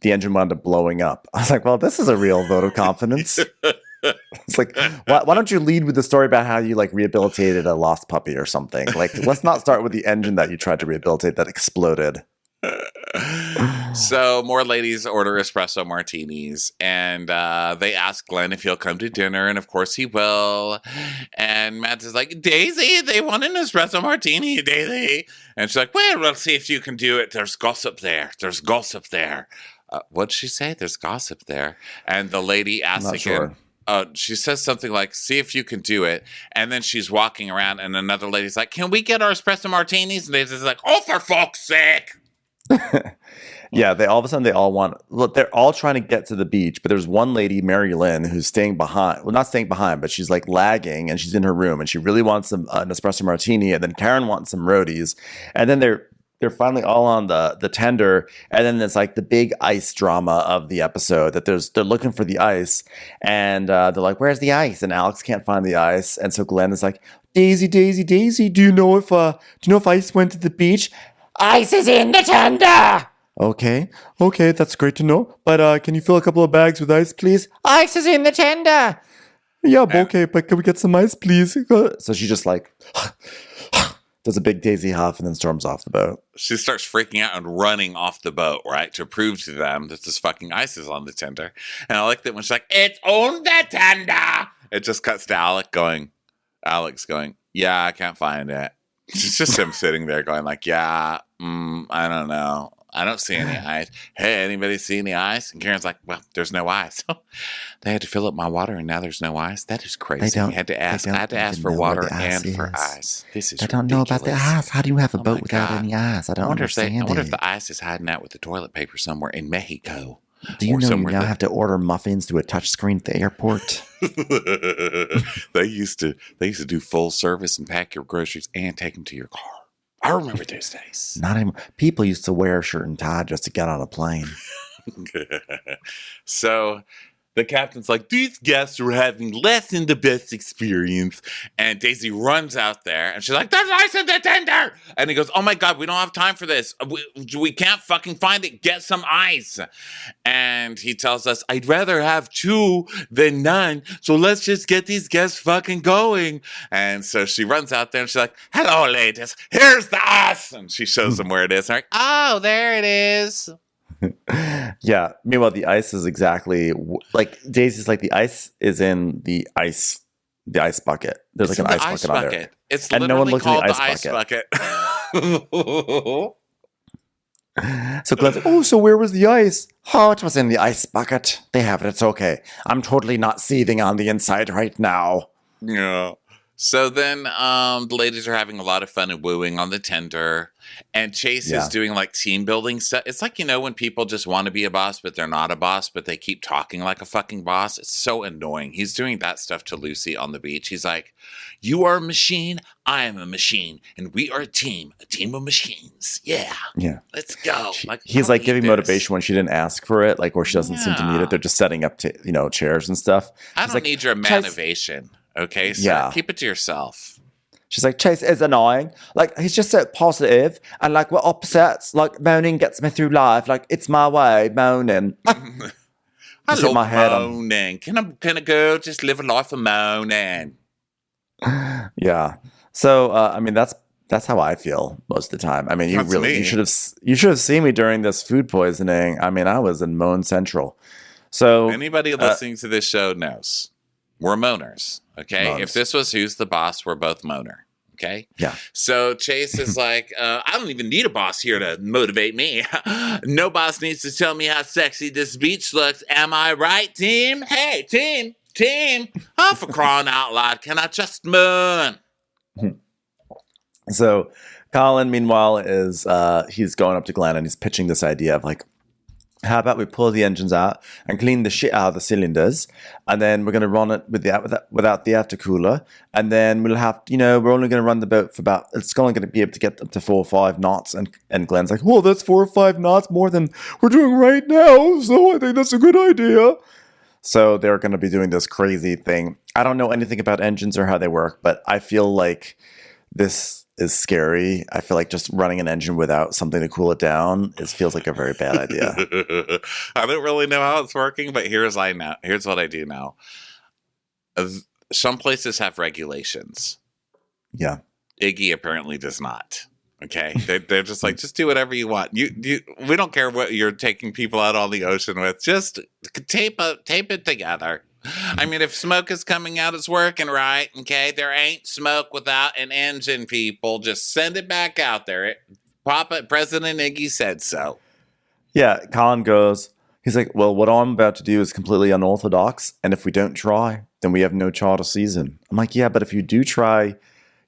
the engine wound up blowing up. I was like, well, this is a real vote of confidence. It's like, why don't you lead with the story about how you like rehabilitated a lost puppy or something? Like, let's not start with the engine that you tried to rehabilitate that exploded. So more ladies order espresso martinis, and they ask Glenn if he'll come to dinner, and of course he will. And Matt is like, Daisy, they want an espresso martini, Daisy. And she's like, well, we'll see if you can do it. There's gossip there. What'd she say? There's gossip there. And the lady asks again. Sure. She says something like, see if you can do it. And then she's walking around, and another lady's like, can we get our espresso martinis? And Daisy's like, oh, for fuck's sake. Yeah, they're all trying to get to the beach, but there's one lady, Mary Lynn, who's staying behind. Well, not staying behind, but she's like lagging, and she's in her room, and she really wants an espresso martini, and then Karen wants some roadies, and then they're finally all on the tender, and then there's like the big ice drama of the episode that they're looking for the ice, and they're like, where's the ice? And Alex can't find the ice, and so Glenn is like, Daisy, do you know if ice went to the beach? Ice is in the tender. Okay, that's great to know. But can you fill a couple of bags with ice, please? Ice is in the tender. Yeah, okay, but can we get some ice, please? So she just like does a big Daisy huff and then storms off the boat. She starts freaking out and running off the boat, right, to prove to them that this fucking ice is on the tender. And I like that when she's like, it's on the tender. It just cuts to Alex going, yeah, I can't find it. It's just him sitting there going like, yeah, I don't know. I don't see any ice. Hey, anybody see any ice? And Karen's like, well, there's no ice. They had to fill up my water, and now there's no ice. That is crazy. I had to ask for water and for ice. This is ridiculous. Don't know about the ice. How do you have a boat without any ice? I wonder if the ice is hiding out with the toilet paper somewhere in Mexico. Do you know you now have to order muffins through a touchscreen at the airport? They used to do full service and pack your groceries and take them to your car. I remember those days. Not anymore. People used to wear a shirt and tie just to get on a plane. So the captain's like, these guests are having less than the best experience. And Daisy runs out there, and she's like, there's ice in the tender. And he goes, oh my God, we don't have time for this. We can't fucking find it. Get some ice. And he tells us, I'd rather have 2 than none. So let's just get these guests fucking going. And so she runs out there, and she's like, hello, ladies. Here's the ice. And she shows them where it is. And they're like, oh, there it is. Yeah. Meanwhile, the ice is exactly like Daisy's like the ice is in the ice bucket. There's like an ice bucket on there. It's literally called the ice bucket. So Glenn's like, oh, so where was the ice? Oh, it was in the ice bucket. They have it. It's okay. I'm totally not seething on the inside right now. Yeah. So then the ladies are having a lot of fun and wooing on the tender. And Chase is doing like team building stuff. It's like, when people just want to be a boss, but they're not a boss, but they keep talking like a fucking boss. It's so annoying. He's doing that stuff to Lucy on the beach. He's like, you are a machine. I am a machine. And we are a team of machines. Yeah. Yeah. Let's go. He's like giving motivation when she didn't ask for it, like, or she doesn't seem to need it. They're just setting up, chairs and stuff. I don't need your motivation. Okay, so keep it to yourself. She's like, Chase is annoying. Like, he's just so positive, and like, we're opposites. Like, moaning gets me through life. Like, it's my way, moaning. I love moaning. Can a girl just live a life of moaning? Yeah. So, I mean, that's how I feel most of the time. I mean, you should have seen me during this food poisoning. I mean, I was in Moan Central. So anybody listening to this show knows we're moaners. Okay. Moans. If this was Who's the Boss, we're both moaner. Okay. Yeah. So Chase is like, I don't even need a boss here to motivate me. No boss needs to tell me how sexy this beach looks. Am I right, team? Hey, team. Oh, for crying out loud, can I just moon? So Colin, meanwhile, is he's going up to Glenn and he's pitching this idea of like, how about we pull the engines out and clean the shit out of the cylinders, and then we're going to run it without the aftercooler, and then we'll have, we're only going to run the boat for it's only going to be able to get up to 4 or 5 knots, and Glenn's like, well, that's 4 or 5 knots more than we're doing right now, so I think that's a good idea. So they're going to be doing this crazy thing. I don't know anything about engines or how they work, but I feel like this is scary. I feel like just running an engine without something to cool it down feels like a very bad idea. I don't really know how it's working, but here's what I do know. Some places have regulations. Yeah. Iggy apparently does not. Okay. They're just like, just do whatever you want. We don't care what you're taking people out on the ocean with. Just tape it together. I mean, if smoke is coming out, it's working, right? Okay, there ain't smoke without an engine, people. Just send it back out there. President Iggy said so. Yeah, Colin goes, he's like, well, what I'm about to do is completely unorthodox, and if we don't try, then we have no charter season. I'm like, yeah, but if you do try,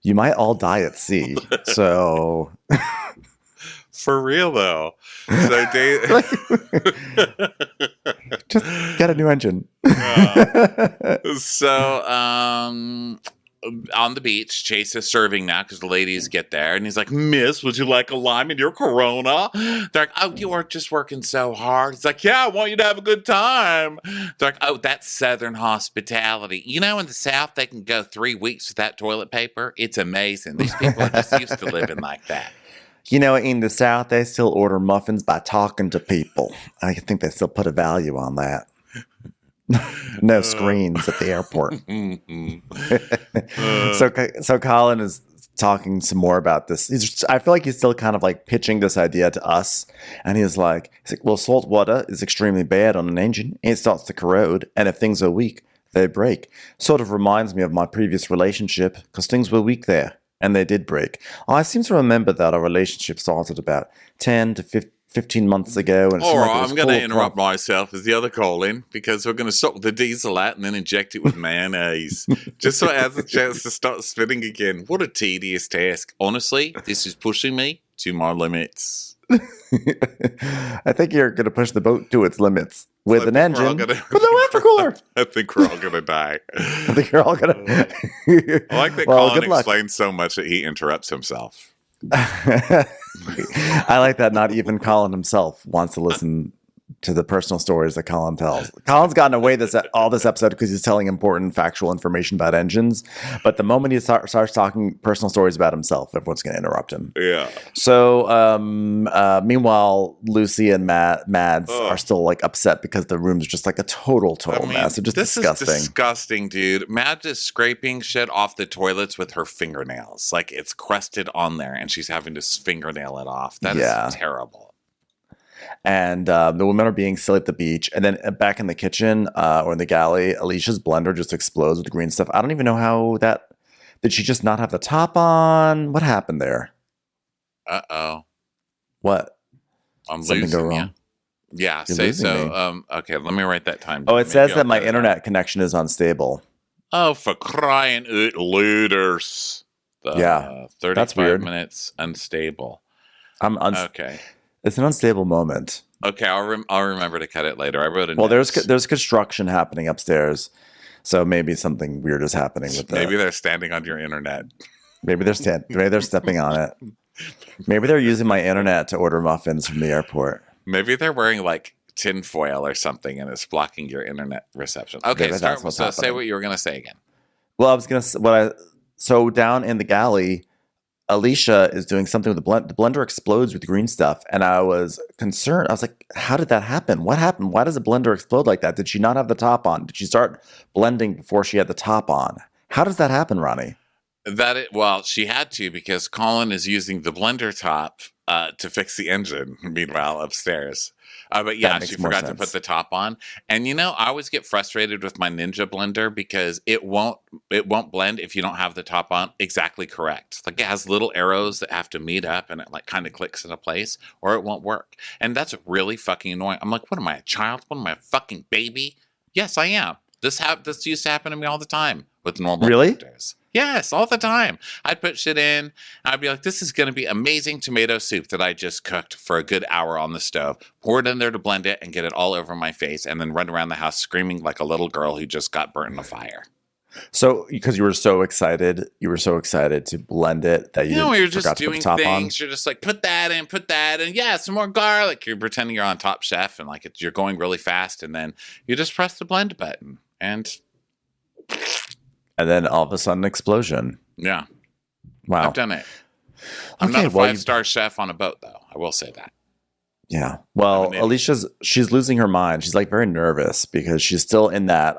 you might all die at sea. So... For real, though. So just get a new engine. So on the beach, Chase is serving now because the ladies get there. And he's like, Miss, would you like a lime in your Corona? They're like, oh, you are just working so hard. He's like, yeah, I want you to have a good time. They're like, oh, that's Southern hospitality. In the South, they can go 3 weeks without toilet paper. It's amazing. These people are just used to living like that. In the South, they still order muffins by talking to people. I think they still put a value on that. No screens at the airport. So Colin is talking some more about this. I feel like he's still kind of like pitching this idea to us. And he's like, well, salt water is extremely bad on an engine. It starts to corrode. And if things are weak, they break. Sort of reminds me of my previous relationship because things were weak there. And they did break. I seem to remember that our relationship started about 10 to 15 months ago. And I'm going to interrupt myself as the other Colin because we're going to stop with the diesel out and then inject it with mayonnaise. Just so it has a chance to start spinning again. What a tedious task. Honestly, this is pushing me to my limits. I think you're going to push the boat to its limits with an engine with no aftercooler. I think we're all going to die. I think you're all going to. I like that Colin explains so much that he interrupts himself. I like that not even Colin himself wants to listen to the personal stories that Colin tells. Colin's gotten away all this episode because he's telling important factual information about engines. But the moment he starts talking personal stories about himself, everyone's going to interrupt him. Yeah. So meanwhile, Lucy and Mads are still like upset because the room's just like a total mess. They're just disgusting. This is disgusting, dude. Mads is scraping shit off the toilets with her fingernails. Like it's crusted on there and she's having to fingernail it off. That is terrible. And the women are being silly at the beach. And then back in the kitchen or in the galley, Alicia's blender just explodes with the green stuff. I don't even know how that... Did she just not have the top on? What happened there? Uh-oh. What? I'm Something go losing wrong? you. Yeah, You're say losing so. me. Okay, let me write that time Oh, down. it says Maybe that I'll my cut it out. internet connection is unstable. Oh, for crying out louders. Yeah, 35 that's weird. minutes unstable. Okay. It's an unstable moment. Okay, I'll remember to cut it later. I wrote a Well, note. there's construction happening upstairs, so maybe something weird is happening with that. Maybe they're standing on your internet. Maybe they're stepping on it. Maybe they're using my internet to order muffins from the airport. Maybe they're wearing like tinfoil or something and it's blocking your internet reception. Okay, Maybe that's what's say happening. what you were going to say again. Well, I was gonna so down in the galley, Alicia is doing something with the blend. The blender explodes with green stuff, and I was concerned. I was like, "How did that happen? What happened? Why does the blender explode like that? Did she not have the top on? Did she start blending before she had the top on? How does that happen, Ronnie?" Well, she had to because Colin is using the blender top to fix the engine. Meanwhile, upstairs. But yeah, she forgot to put the top on. And I always get frustrated with my Ninja blender because it won't blend if you don't have the top on exactly correct. Like it has little arrows that have to meet up and it like kind of clicks into place or it won't work. And that's really fucking annoying. I'm like, what am I, a child? What am I, a fucking baby? Yes, I am. This used to happen to me all the time with normal blenders. Yes, all the time. I'd put shit in, and I'd be like, this is going to be amazing tomato soup that I just cooked for a good hour on the stove. Pour it in there to blend it and get it all over my face, and then run around the house screaming like a little girl who just got burnt in a fire. So, because you were so excited to blend it that you're just doing things. You're just like, put that in, yeah, some more garlic. You're pretending you're on Top Chef, and like you're going really fast, and then you just press the blend button, and then all of a sudden, explosion. Yeah. Wow. I've done it. I'm not a 5-star chef on a boat, though. I will say that. Yeah. Well, she's losing her mind. She's like very nervous because she's still in that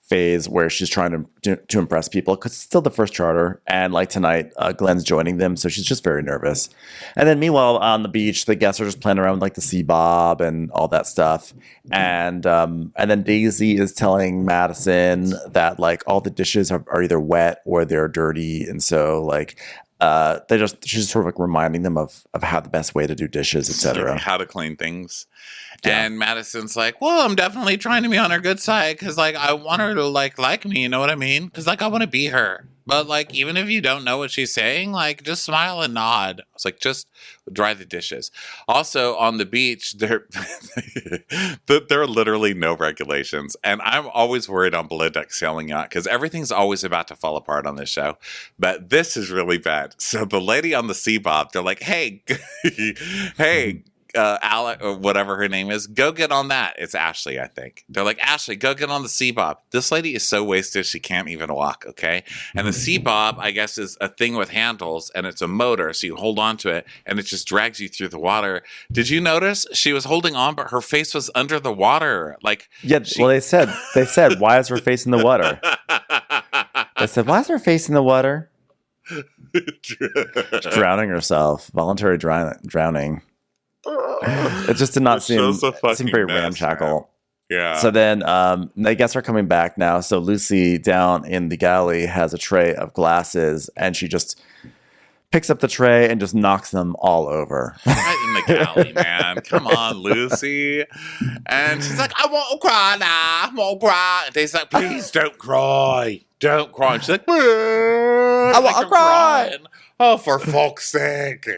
phase where she's trying to impress people because it's still the first charter. And like tonight, Glenn's joining them. So she's just very nervous. And then meanwhile, on the beach, the guests are just playing around with like the sea bob and all that stuff. And then Daisy is telling Madison that like all the dishes are either wet or they're dirty. And so like, she's just sort of like reminding them of how the best way to do dishes, etc. How to clean things. Yeah. And Madison's like, well, I'm definitely trying to be on her good side because like I want her to like me, you know what I mean? Because like I want to be her. But like even if you don't know what she's saying, like just smile and nod. It's like just dry the dishes. Also on the beach, there are literally no regulations, and I'm always worried on Below Deck Sailing Yacht because everything's always about to fall apart on this show. But this is really bad. So the lady on the sea bob, they're like, hey, hey. Alec or whatever her name is, go get on that. It's Ashley, I think. They're like, Ashley, go get on the sea bob. This lady is so wasted she can't even walk, okay? And the sea bob, I guess, is a thing with handles and it's a motor, so you hold on to it and it just drags you through the water. Did you notice she was holding on, but her face was under the water? Like, yeah. Well, they said, why is her face in the water? They said, why is her face in the water? Drowning herself, voluntary drowning. It just did not seem very ramshackle. Yeah. So then I guess they're coming back now. So Lucy down in the galley has a tray of glasses and she just picks up the tray and just knocks them all over. Right in the galley, man. Come on, Lucy. And she's like, I won't cry now. I won't cry. And Dave's like, please don't cry. Don't cry. And she's like, I won't cry. Oh, for fuck's sake.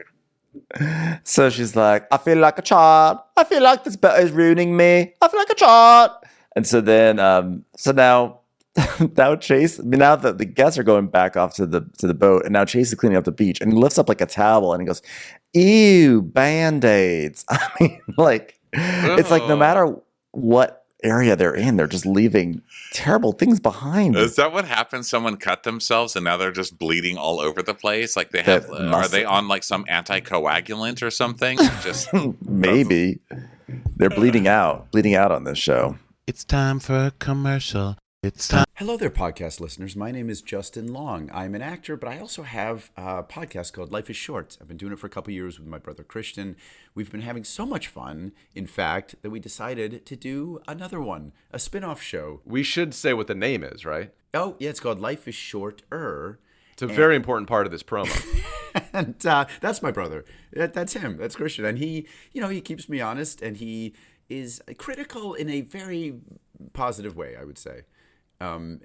So she's like, I feel like a child. I feel like this boat is ruining me. I feel like a child. And so then, now Chase, now that the guests are going back off to the boat, and now Chase is cleaning up the beach, and he lifts up like a towel, and he goes, ew, Band-Aids. I mean, like, it's like no matter what area they're in, they're just leaving terrible things behind. Is that what happened? Someone cut themselves and now they're just bleeding all over the place? Like they have, are they on like some anticoagulant or something? Just maybe they're bleeding out on this show. It's time for a commercial. It's time. Hello there, podcast listeners. My name is Justin Long. I'm an actor, but I also have a podcast called Life is Short. I've been doing it for a couple years with my brother Christian. We've been having so much fun, in fact, that we decided to do another one, a spin-off show. We should say what the name is, right? Oh, yeah, it's called Life is Shorter. It's a very important part of this promo. And that's my brother. That's him. That's Christian. And he, he keeps me honest, and he is critical in a very positive way, I would say.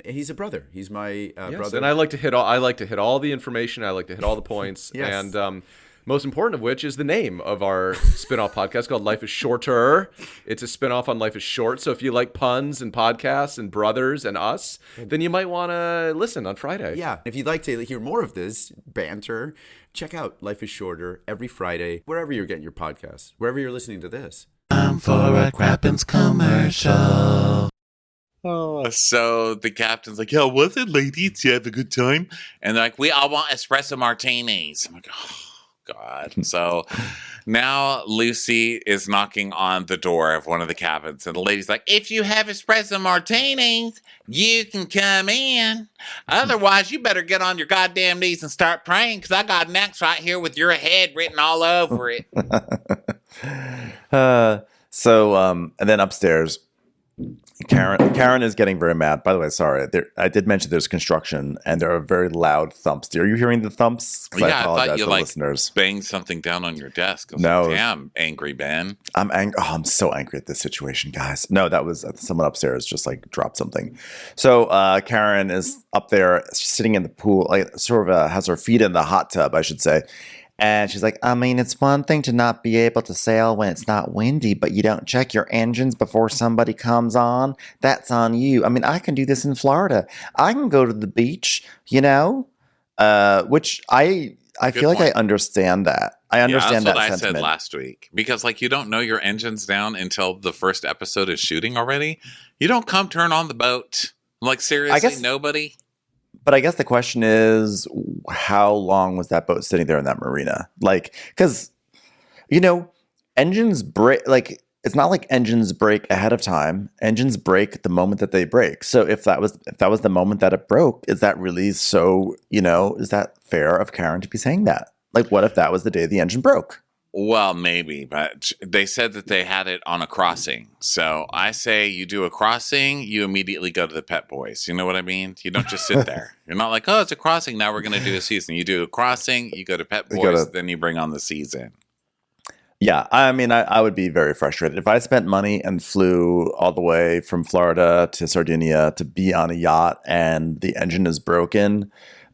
He's a brother. He's my brother. And I like to hit all the information. I like to hit all the points. Yes. And most important of which is the name of our spin-off podcast called Life is Shorter. It's a spin-off on Life is Short. So if you like puns and podcasts and brothers and us, then you might want to listen on Friday. Yeah. If you'd like to hear more of this banter, check out Life is Shorter every Friday, wherever you're getting your podcasts, wherever you're listening to this. Time for a Crappens commercial. Oh, so the captain's like, "Yeah, was it, ladies? Did you have a good time?" And they're like, "We all want espresso martinis." I'm like, "Oh, God." So now Lucy is knocking on the door of one of the cabins, and the lady's like, "If you have espresso martinis, you can come in. Otherwise, you better get on your goddamn knees and start praying, because I got an X right here with your head written all over it." And then upstairs, Karen is getting very mad. By the way, sorry, I did mention there's construction, and there are very loud thumps. Are you hearing the thumps? 'Cause Yeah, I I apologize thought you to listeners. banged something down on your desk. I was No. like, damn, angry Ben. I'm angry. Oh, I'm so angry at this situation, guys. No, that was someone upstairs just dropped something. So Karen is up there, she's sitting in the pool, sort of has her feet in the hot tub, I should say. And she's like, I mean, it's one thing to not be able to sail when it's not windy, but you don't check your engines before somebody comes on. That's on you. I mean, I can do this in Florida. I can go to the beach, which I feel like I understand that. I understand that that's what sentiment. I said last week. Because, you don't know your engine's down until the first episode is shooting already. You don't come turn on the boat. Seriously, nobody? But I guess the question is, how long was that boat sitting there in that marina? Because, engines break, it's not like engines break ahead of time. Engines break the moment that they break. So if that was the moment that it broke, is that really so, is that fair of Karen to be saying that? What if that was the day the engine broke? Well, maybe, but they said that they had it on a crossing. So I say you do a crossing, you immediately go to the Pet Boys. You know what I mean? You don't just sit there. You're not like, oh, it's a crossing, now we're going to do a season. You do a crossing, you go to Pet Boys, then you bring on the season. Yeah, I mean, I would be very frustrated. If I spent money and flew all the way from Florida to Sardinia to be on a yacht and the engine is broken,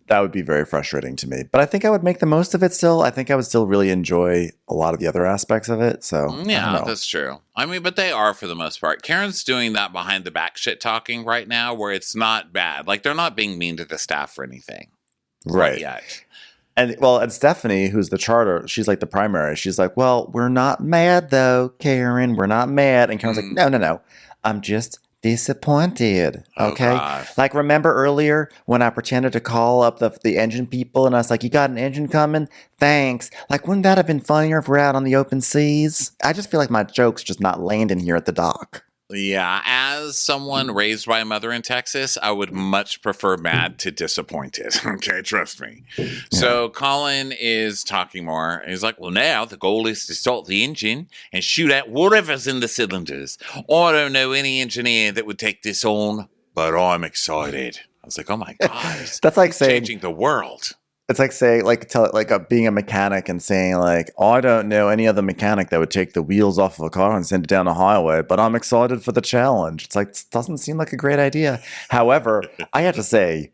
that would be very frustrating to me. But I think I would make the most of it still. I think I would still really enjoy a lot of the other aspects of it. So yeah, that's true. I mean, but they are for the most part. Karen's doing that behind the back shit talking right now where it's not bad. They're not being mean to the staff or anything. Right. Not yet. And Stephanie, who's the charter, she's the primary. She's like, well, we're not mad though, Karen. We're not mad. And Karen's like, no. I'm just disappointed. Okay. Oh, remember earlier when I pretended to call up the engine people and I was like, you got an engine coming? Thanks. Wouldn't that have been funnier if we're out on the open seas? I just feel like my joke's just not landing here at the dock. Yeah, as someone raised by a mother in Texas, I would much prefer mad to disappointed. Okay, trust me. So Colin is talking more. He's like, well, now the goal is to start the engine and shoot at whatever's in the cylinders. I don't know any engineer that would take this on, but I'm excited. I was like, oh my God. That's like saying changing the world. It's like saying, being a mechanic and saying, I don't know any other mechanic that would take the wheels off of a car and send it down a highway, but I'm excited for the challenge. It's it doesn't seem like a great idea. However, I have to say,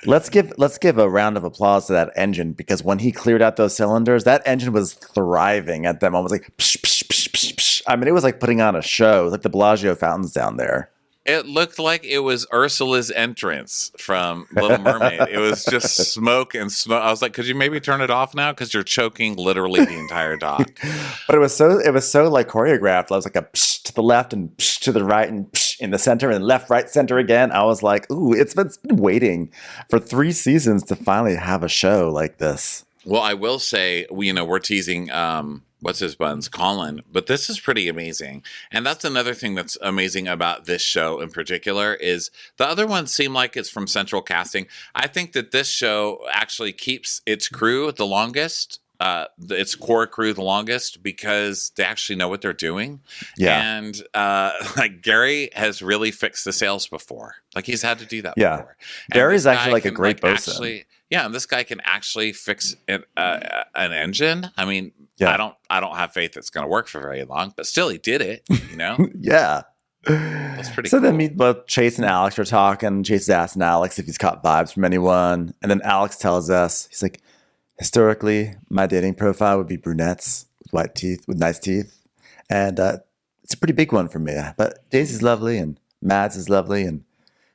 let's give a round of applause to that engine, because when he cleared out those cylinders, that engine was thriving at that moment. It was psh, psh, psh, psh, psh. I mean, it was like putting on a show. It was like the Bellagio fountains down there. It looked like it was Ursula's entrance from Little Mermaid. It was just smoke and smoke. I was like, could you maybe turn it off now? Because you're choking literally the entire dock. But it was so choreographed. I was like a psh to the left and psh to the right and psh in the center and left, right, center again. I was like, ooh, it's been waiting for 3 seasons to finally have a show like this. Well, I will say, we're teasing what's his buns, Colin, but this is pretty amazing. And that's another thing that's amazing about this show in particular is the other ones seem like it's from central casting. I think that this show actually keeps its crew the longest, its core crew the longest, because they actually know what they're doing. Yeah. And Gary has really fixed the sails before. He's had to do that yeah. before. Gary's actually a great bosun. Yeah, and this guy can actually fix an engine. I mean, Yeah. I don't have faith it's going to work for very long, but still, he did it. You know, Yeah. that's pretty. So cool. then both Chase and Alex are talking. Chase is asking Alex if he's caught vibes from anyone, and then Alex tells us, he's like, historically, my dating profile would be brunettes with white teeth, with nice teeth, and it's a pretty big one for me. But Daisy's lovely, and Mads is lovely, and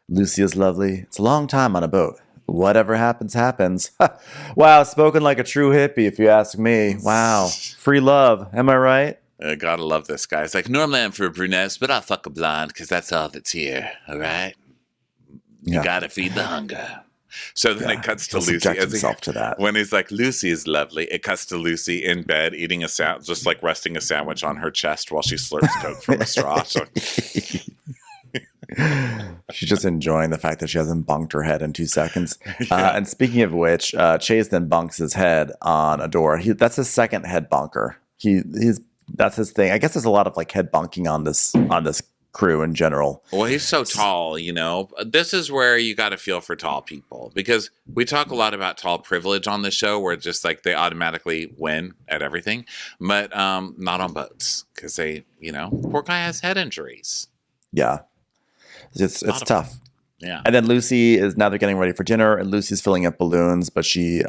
Lucy is lovely. It's a long time on a boat. Whatever happens, happens. Wow, spoken like a true hippie, if you ask me. Wow, free love. Am I right? Gotta love this guy. It's like, normally I'm for brunettes, but I'll fuck a blonde because that's all that's here. All right? You gotta feed the hunger. So then it cuts to He'll Lucy. subject himself to that. When he's like, Lucy is lovely, it cuts to Lucy in bed eating just like resting a sandwich on her chest while she slurps Coke from a straw. So. She's just enjoying the fact that she hasn't bunked her head in 2 seconds. And speaking of which, Chase then bunks his head on a door. That's his second head bunker. That's his thing. I guess there's a lot of like head bunking on this crew in general. Well, he's so tall, you know. This is where you got to feel for tall people, because we talk a lot about tall privilege on the show, where it's just like they automatically win at everything, but not on boats, because they, you know, poor guy has head injuries. Yeah. It's tough. Yeah. And then Lucy now they're getting ready for dinner, and Lucy's filling up balloons, but she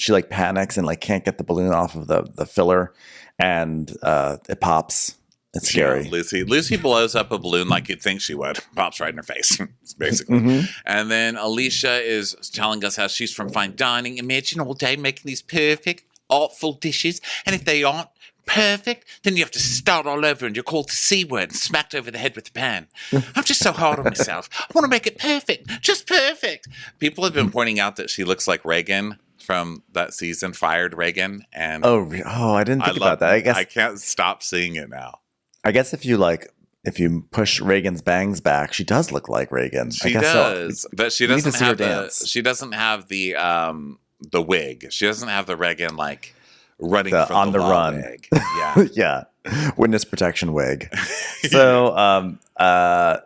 like panics and like can't get the balloon off of the filler, and it pops. It's scary. Yeah, Lucy blows up a balloon like you'd think she would. Pops right in her face, basically. Mm-hmm. And then Alicia is telling us how she's from fine dining. Imagine all day making these perfect, artful dishes, and if they aren't perfect, then you have to start all over and you're called the C word and smacked over the head with the pan. I'm just so hard on myself. I want to make it perfect, just perfect. People have been pointing out that she looks like Reagan from that season, Fired Reagan. And I didn't think about that. I guess I can't stop seeing it now. I guess if you push Reagan's bangs back, she does look like Reagan. She I guess does, so. but she doesn't have the wig. She doesn't have the Reagan like running from on the run wig. Yeah. Yeah, witness protection wig. So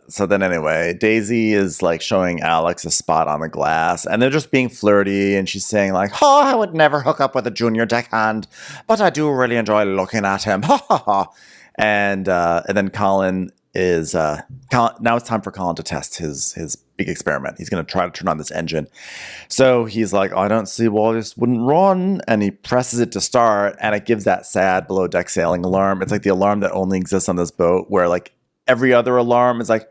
so then anyway, Daisy is like showing Alex a spot on the glass, and they're just being flirty, and she's saying like, "Oh, I would never hook up with a junior deckhand, but I do really enjoy looking at him." Ha ha ha. And then Colin is now it's time for Colin to test his big experiment. He's going to try to turn on this engine. So he's like, I don't see why this wouldn't run. And he presses it to start, and it gives that sad below deck sailing alarm. It's like the alarm that only exists on this boat, where like every other alarm is like,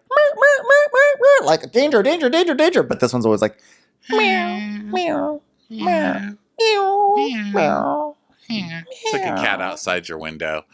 like danger, danger, danger, danger. But this one's always like, meow, meow, meow, meow, meow. It's like a cat outside your window.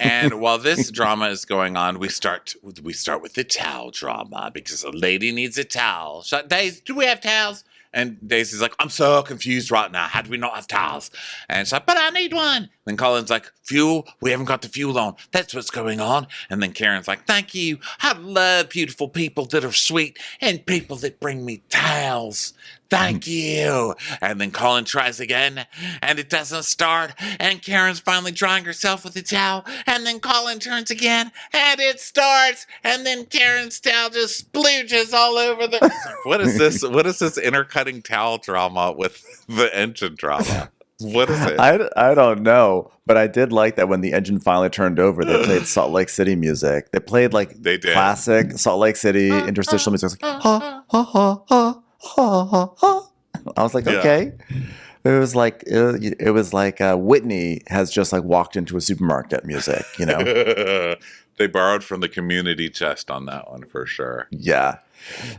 And while this drama is going on, we start with the towel drama, because a lady needs a towel. So, Daisy, do we have towels? And Daisy's like, I'm so confused right now. How do we not have towels? And it's like, but I need one. Then Colin's like, fuel? We haven't got the fuel on. That's what's going on. And then Karen's like, thank you. I love beautiful people that are sweet and people that bring me towels. Thank you. And then Colin tries again, and it doesn't start. And Karen's finally drying herself with a towel. And then Colin turns again, and it starts. And then Karen's towel just splooges all over the... What is this? What is this intercutting towel drama with the engine drama? What is it? I don't know, but I did like that when the engine finally turned over, they played Salt Lake City music. They played like classic Salt Lake City interstitial music. It was like, ha, ha, ha, ha. Ha, ha, ha. I was like, okay. It was like Whitney has just like walked into a supermarket music, you know. They borrowed from the community chest on that one for sure. Yeah.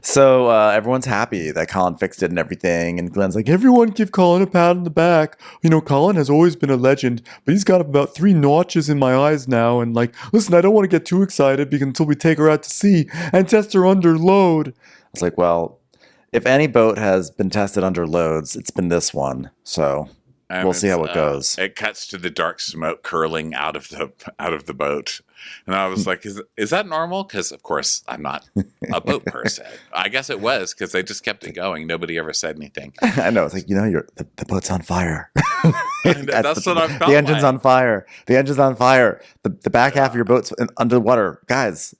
So everyone's happy that Colin fixed it and everything. And Glenn's like, everyone give Colin a pat on the back. You know, Colin has always been a legend, but he's got about 3 notches in my eyes now. And like, listen, I don't want to get too excited until we take her out to sea and test her under load. I was like, well, if any boat has been tested under loads, it's been this one. So we'll see how it goes. It cuts to the dark smoke curling out of the boat, and I was like, "Is that normal?" Because of course I'm not a boat person. I guess it was, because they just kept it going. Nobody ever said anything. I know. It's like, you know, the boat's on fire. That's what I felt. The engine's on fire. The engine's on fire. The back half of your boat's underwater, guys.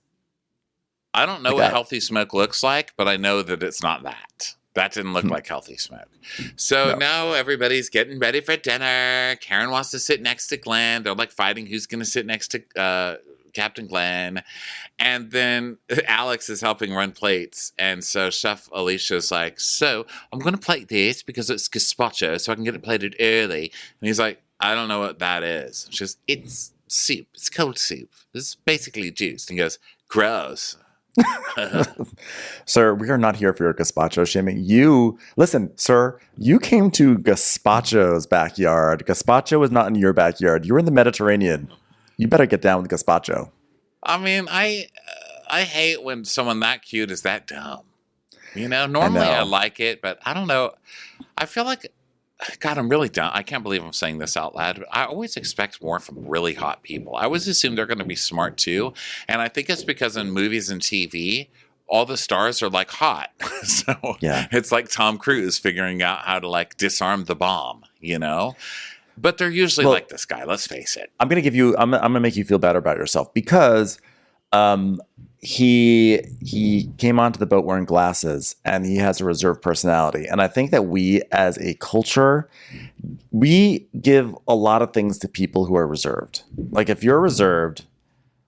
I don't know what healthy smoke looks like, but I know that it's not that. That didn't look like healthy smoke. So now everybody's getting ready for dinner. Karen wants to sit next to Glenn. They're like fighting who's going to sit next to Captain Glenn. And then Alex is helping run plates. And so Chef Alicia's like, so I'm going to plate this because it's gazpacho, so I can get it plated early. And he's like, I don't know what that is. She goes, it's soup. It's cold soup. It's basically juice. And he goes, gross. Sir, we are not here for your gazpacho shaming. Listen, sir, you came to gazpacho's backyard. Gazpacho is not in your backyard. You're in the Mediterranean. You better get down with gazpacho. I mean, I hate when someone that cute is that dumb. You know, normally I like it, but I don't know. I feel like, God, I'm really dumb. I can't believe I'm saying this out loud. But I always expect more from really hot people. I always assume they're going to be smart too. And I think it's because in movies and TV, all the stars are like hot. So it's like Tom Cruise figuring out how to like disarm the bomb, you know? But they're usually like this guy, let's face it. I'm going to make you feel better about yourself because he came onto the boat wearing glasses and he has a reserved personality. And I think that we as a culture, we give a lot of things to people who are reserved. Like if you're reserved,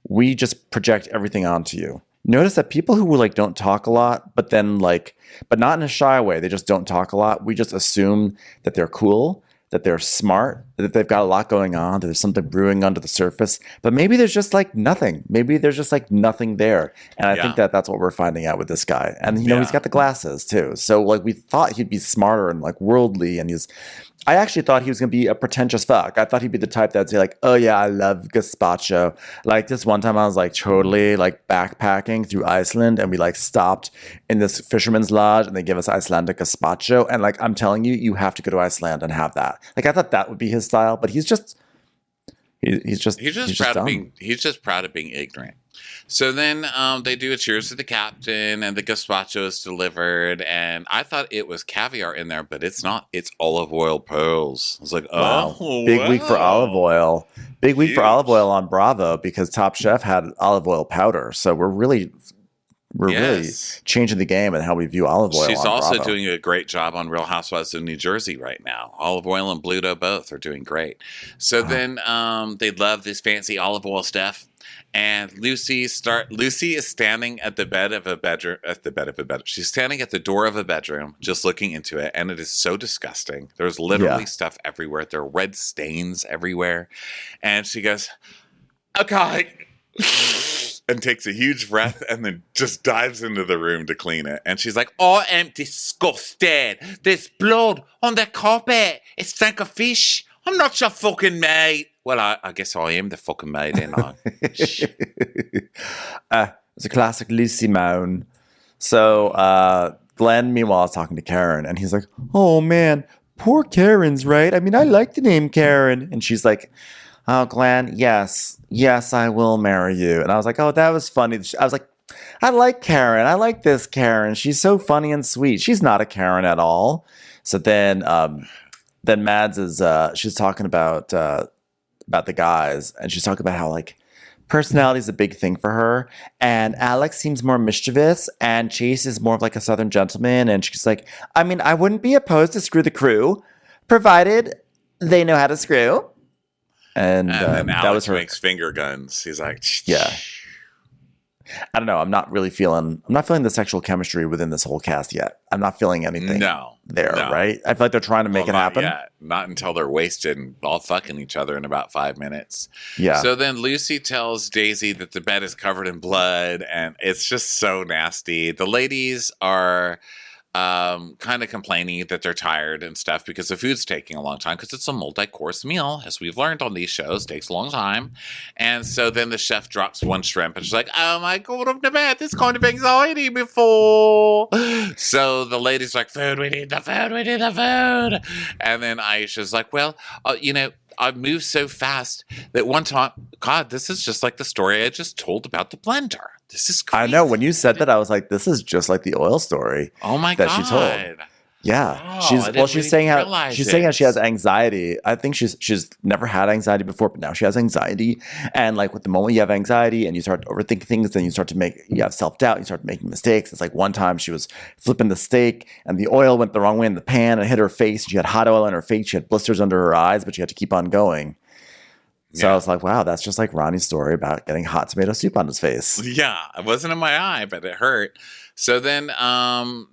we just project everything onto you. Notice that people who like don't talk a lot, but not in a shy way, they just don't talk a lot. We just assume that they're cool, that they're smart, that they've got a lot going on, that there's something brewing under the surface. But maybe there's just like nothing. Maybe there's just like nothing there. And I think that that's what we're finding out with this guy. And, you know, he's got the glasses too. So like we thought he'd be smarter and like worldly. And I actually thought he was going to be a pretentious fuck. I thought he'd be the type that'd say like, oh yeah, I love gazpacho. Like this one time I was like totally like backpacking through Iceland and we like stopped in this fisherman's lodge and they give us Icelandic gazpacho. And like, I'm telling you, you have to go to Iceland and have that. Like I thought that would be his style, but he's just proud of being ignorant. So then they do a cheers to the captain and the gazpacho is delivered. And I thought it was caviar in there, but it's not. It's olive oil pearls. I was like, oh, big week for olive oil. Big week for olive oil on Bravo because Top Chef had olive oil powder. So we're really changing the game and how we view olive oil. She's on also Bravo. doing a great job on Real Housewives of New Jersey right now. Olive oil and Bluto both are doing great. So then they love this fancy olive oil stuff. And Lucy is standing at the bed of a bedroom. She's standing at the door of a bedroom, just looking into it, and it is so disgusting. There's literally stuff everywhere. There are red stains everywhere, and she goes, "Okay," and takes a huge breath, and then just dives into the room to clean it. And she's like, "I am disgusted. There's blood on the carpet. It stank of fish. I'm not your fucking mate." Well, I guess I am the fucking maid, ain't I? It's a classic Lucy moan. So Glenn, meanwhile, is talking to Karen, and he's like, oh, man, poor Karen's, right? I mean, I like the name Karen. And she's like, oh, Glenn, yes, I will marry you. And I was like, oh, that was funny. I was like, I like Karen. I like this Karen. She's so funny and sweet. She's not a Karen at all. So then Mads is, she's talking about the guys, and she's talking about how like personality is a big thing for her, and Alex seems more mischievous and Chase is more of like a southern gentleman, and she's like, I mean, I wouldn't be opposed to screw the crew provided they know how to screw. And then Alex that was her. Makes finger guns. He's like, yeah. I don't know. I'm not feeling the sexual chemistry within this whole cast yet. I'm not feeling anything right? I feel like they're trying to make it happen. Not until they're wasted and all fucking each other in about 5 minutes. Yeah. So then Lucy tells Daisy that the bed is covered in blood, and it's just so nasty. The ladies are kind of complaining that they're tired and stuff because the food's taking a long time because it's a multi-course meal, as we've learned on these shows, takes a long time. And so then the chef drops one shrimp and she's like, oh my God, I've never had this kind of anxiety before. So the lady's like, food, we need the food. And then Aisha's like, well, I moved so fast that one time, God, this is just like the story I just told about the blender. This is crazy. I know. When you said that, I was like, this is just like the oil story. Oh my that God. she told. Yeah, Oh, I she's didn't saying how realize she has anxiety. I think she's never had anxiety before, but now she has anxiety. And like with the moment you have anxiety and you start to overthink things, then you have self doubt. You start making mistakes. It's like one time she was flipping the steak and the oil went the wrong way in the pan and hit her face. She had hot oil on her face. She had blisters under her eyes, but she had to keep on going. So I was like, wow, that's just like Ronnie's story about getting hot tomato soup on his face. Yeah, it wasn't in my eye, but it hurt. So then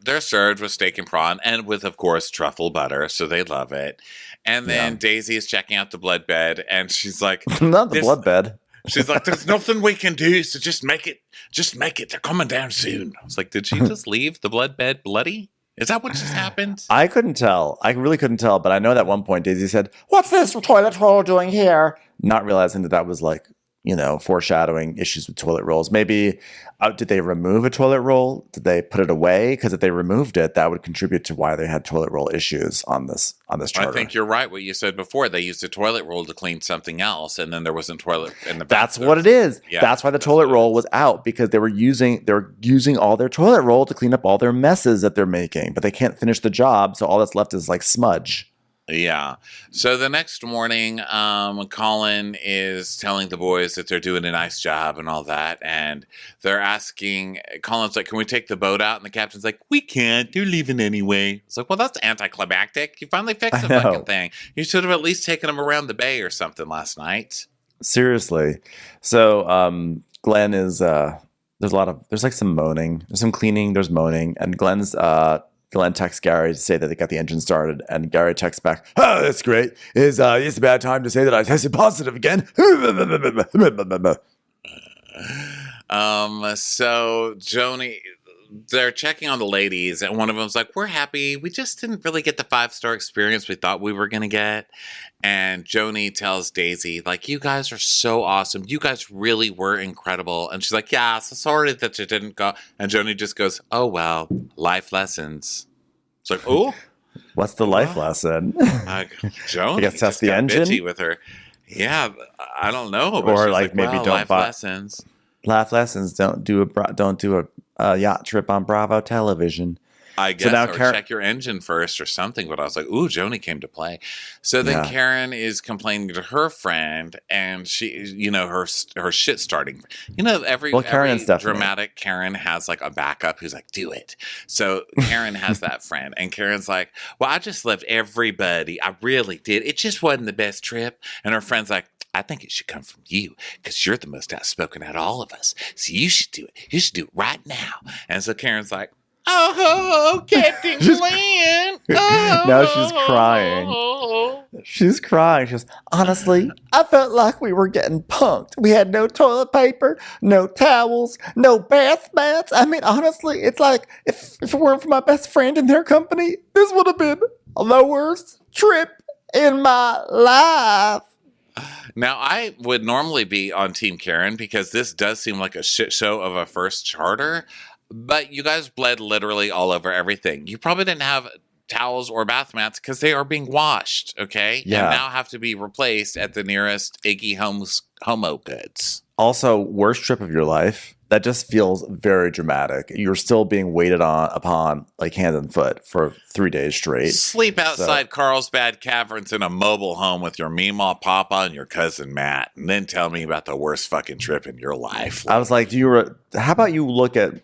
they're served with steak and prawn and with, of course, truffle butter. So they love it. And then Daisy is checking out the blood bed and she's like, not the blood bed. She's like, there's nothing we can do. So just make it. Just make it. They're coming down soon. I was like, did she just leave the blood bed bloody? Is that what just happened? I couldn't tell. I really couldn't tell. But I know that at one point Daisy said, "What's this toilet roll doing here?" Not realizing that was like, foreshadowing issues with toilet rolls. Maybe did they remove a toilet roll? Did they put it away? Because if they removed it, that would contribute to why they had toilet roll issues on this charter. I think you're right. What you said before, they used a toilet roll to clean something else, and then there wasn't toilet in the bathroom. That's what it is. Yeah, that's why the toilet roll was out, because they were using all their toilet roll to clean up all their messes that they're making, but they can't finish the job, so all that's left is like smudge. Yeah. So the next morning, Colin is telling the boys that they're doing a nice job and all that. And they're asking, Colin's like, can we take the boat out? And the captain's like, we can't. They're leaving anyway. It's like, well, that's anticlimactic. You finally fixed the fucking thing. You should have at least taken them around the bay or something last night. Seriously. So Glenn is, there's like some moaning. There's some cleaning. There's moaning. And Glenn texts Gary to say that they got the engine started, and Gary texts back, "Oh, that's great. It's a bad time to say that I tested positive again." So Joni, they're checking on the ladies, and one of them's like, "We're happy. We just didn't really get the 5-star experience we thought we were gonna get." And Joni tells Daisy, like, "You guys are so awesome. You guys really were incredible." And she's like, "Yeah, so sorry that you didn't go." And Joni just goes, "Oh well, life lessons." It's like, oh, what's the life lesson? Joni, I guess test the engine bitchy with her. Yeah, I don't know. But or like maybe don't life lessons. Life lessons. Don't do a yacht trip on Bravo Television. I guess, so check your engine first or something. But I was like, ooh, Joni came to play. So then Karen is complaining to her friend, and she, her shit starting. Every dramatic Karen has like a backup who's like, do it. So Karen has that friend, and Karen's like, well, I just loved everybody. I really did. It just wasn't the best trip. And her friend's like, I think it should come from you because you're the most outspoken out of all of us. So you should do it. You should do it right now. And so Karen's like, oh, Captain Glenn. Now she's crying. She's crying. She goes, honestly, I felt like we were getting punked. We had no toilet paper, no towels, no bath mats. I mean, honestly, it's like if it weren't for my best friend in their company, this would have been the worst trip in my life. Now, I would normally be on Team Karen because this does seem like a shit show of a first charter. But you guys bled literally all over everything. You probably didn't have towels or bath mats because they are being washed, okay? Yeah. And now have to be replaced at the nearest Iggy Homo Goods. Also, worst trip of your life. That just feels very dramatic. You're still being waited upon like hand and foot for 3 days straight. Sleep outside Carlsbad Caverns in a mobile home with your Meemaw Papa and your cousin Matt, and then tell me about the worst fucking trip in your life. I was like, how about you look at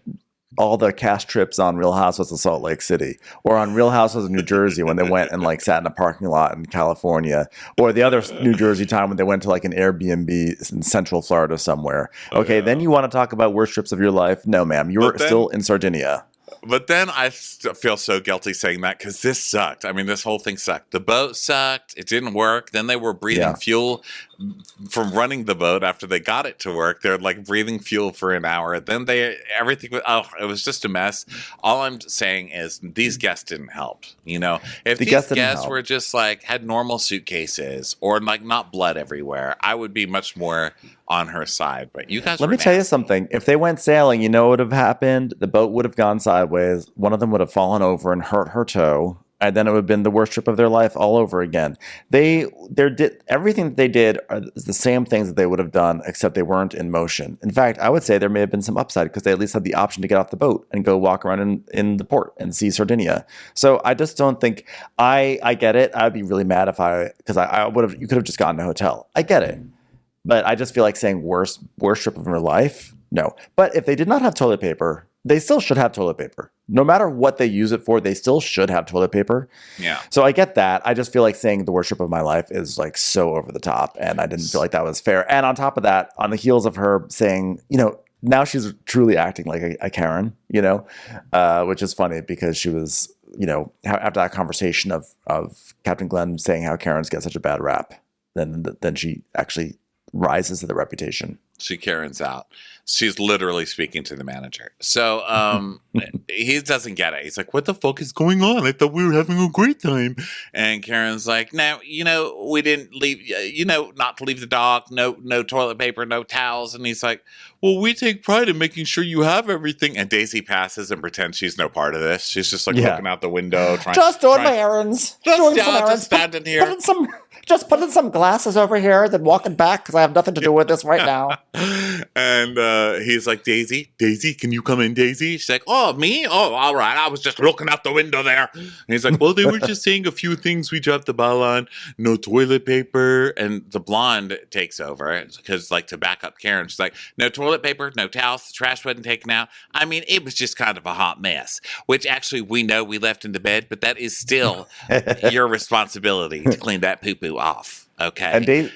all the cast trips on Real Housewives of Salt Lake City or on Real Housewives of New Jersey when they went and like sat in a parking lot in California, or the other New Jersey time when they went to like an Airbnb in Central Florida somewhere. Okay, then you want to talk about worst trips of your life? No, ma'am. You're still in Sardinia. But then I feel so guilty saying that because this sucked. I mean, this whole thing sucked. The boat sucked. It didn't work. Then they were breathing fuel from running the boat after they got it to work. They're like breathing fuel for an hour. Then it was just a mess. All I'm saying is these guests didn't help. If these guests were just like had normal suitcases or like not blood everywhere, I would be much more on her side. But you guys, let me tell you something. If they went sailing, what would have happened? The boat would have gone sideways. One of them would have fallen over and hurt her toe. And then it would have been the worst trip of their life all over again. Everything that they did are the same things that they would have done, except they weren't in motion. In fact, I would say there may have been some upside because they at least had the option to get off the boat and go walk around in the port and see Sardinia. So I just don't think I get it. I'd be really mad because I would have. You could have just gotten a hotel. I get it, but I just feel like saying worst trip of your life. No, but if they did not have toilet paper, they still should have toilet paper. No matter what they use it for, they still should have toilet paper. Yeah. So I get that. I just feel like saying the worst trip of my life is like so over the top. And I didn't feel like that was fair. And on top of that, on the heels of her saying, now she's truly acting like a Karen, which is funny because she was, after that conversation of Captain Glenn saying how Karens get such a bad rap, then she actually rises to the reputation. She Karen's out. She's literally speaking to the manager. So he doesn't get it. He's like, what the fuck is going on? I thought we were having a great time. And Karen's like, no, we didn't leave, not to leave the dock, no toilet paper, no towels. And he's like, well, we take pride in making sure you have everything. And Daisy passes and pretends she's no part of this. She's just looking out the window. Just doing my errands. Just standing here. Just putting some glasses over here, then walking back because I have nothing to do with this right now. And he's like, Daisy, can you come in, Daisy? She's like, oh, me? Oh, all right. I was just looking out the window there. And he's like, well, they were just saying a few things we dropped the ball on. No toilet paper. And the blonde takes over because, to back up Karen, she's like, no toilet paper, no towels. The trash wasn't taken out. I mean, it was just kind of a hot mess, which actually we know we left in the bed, but that is still your responsibility to clean that poo-poo off. Okay.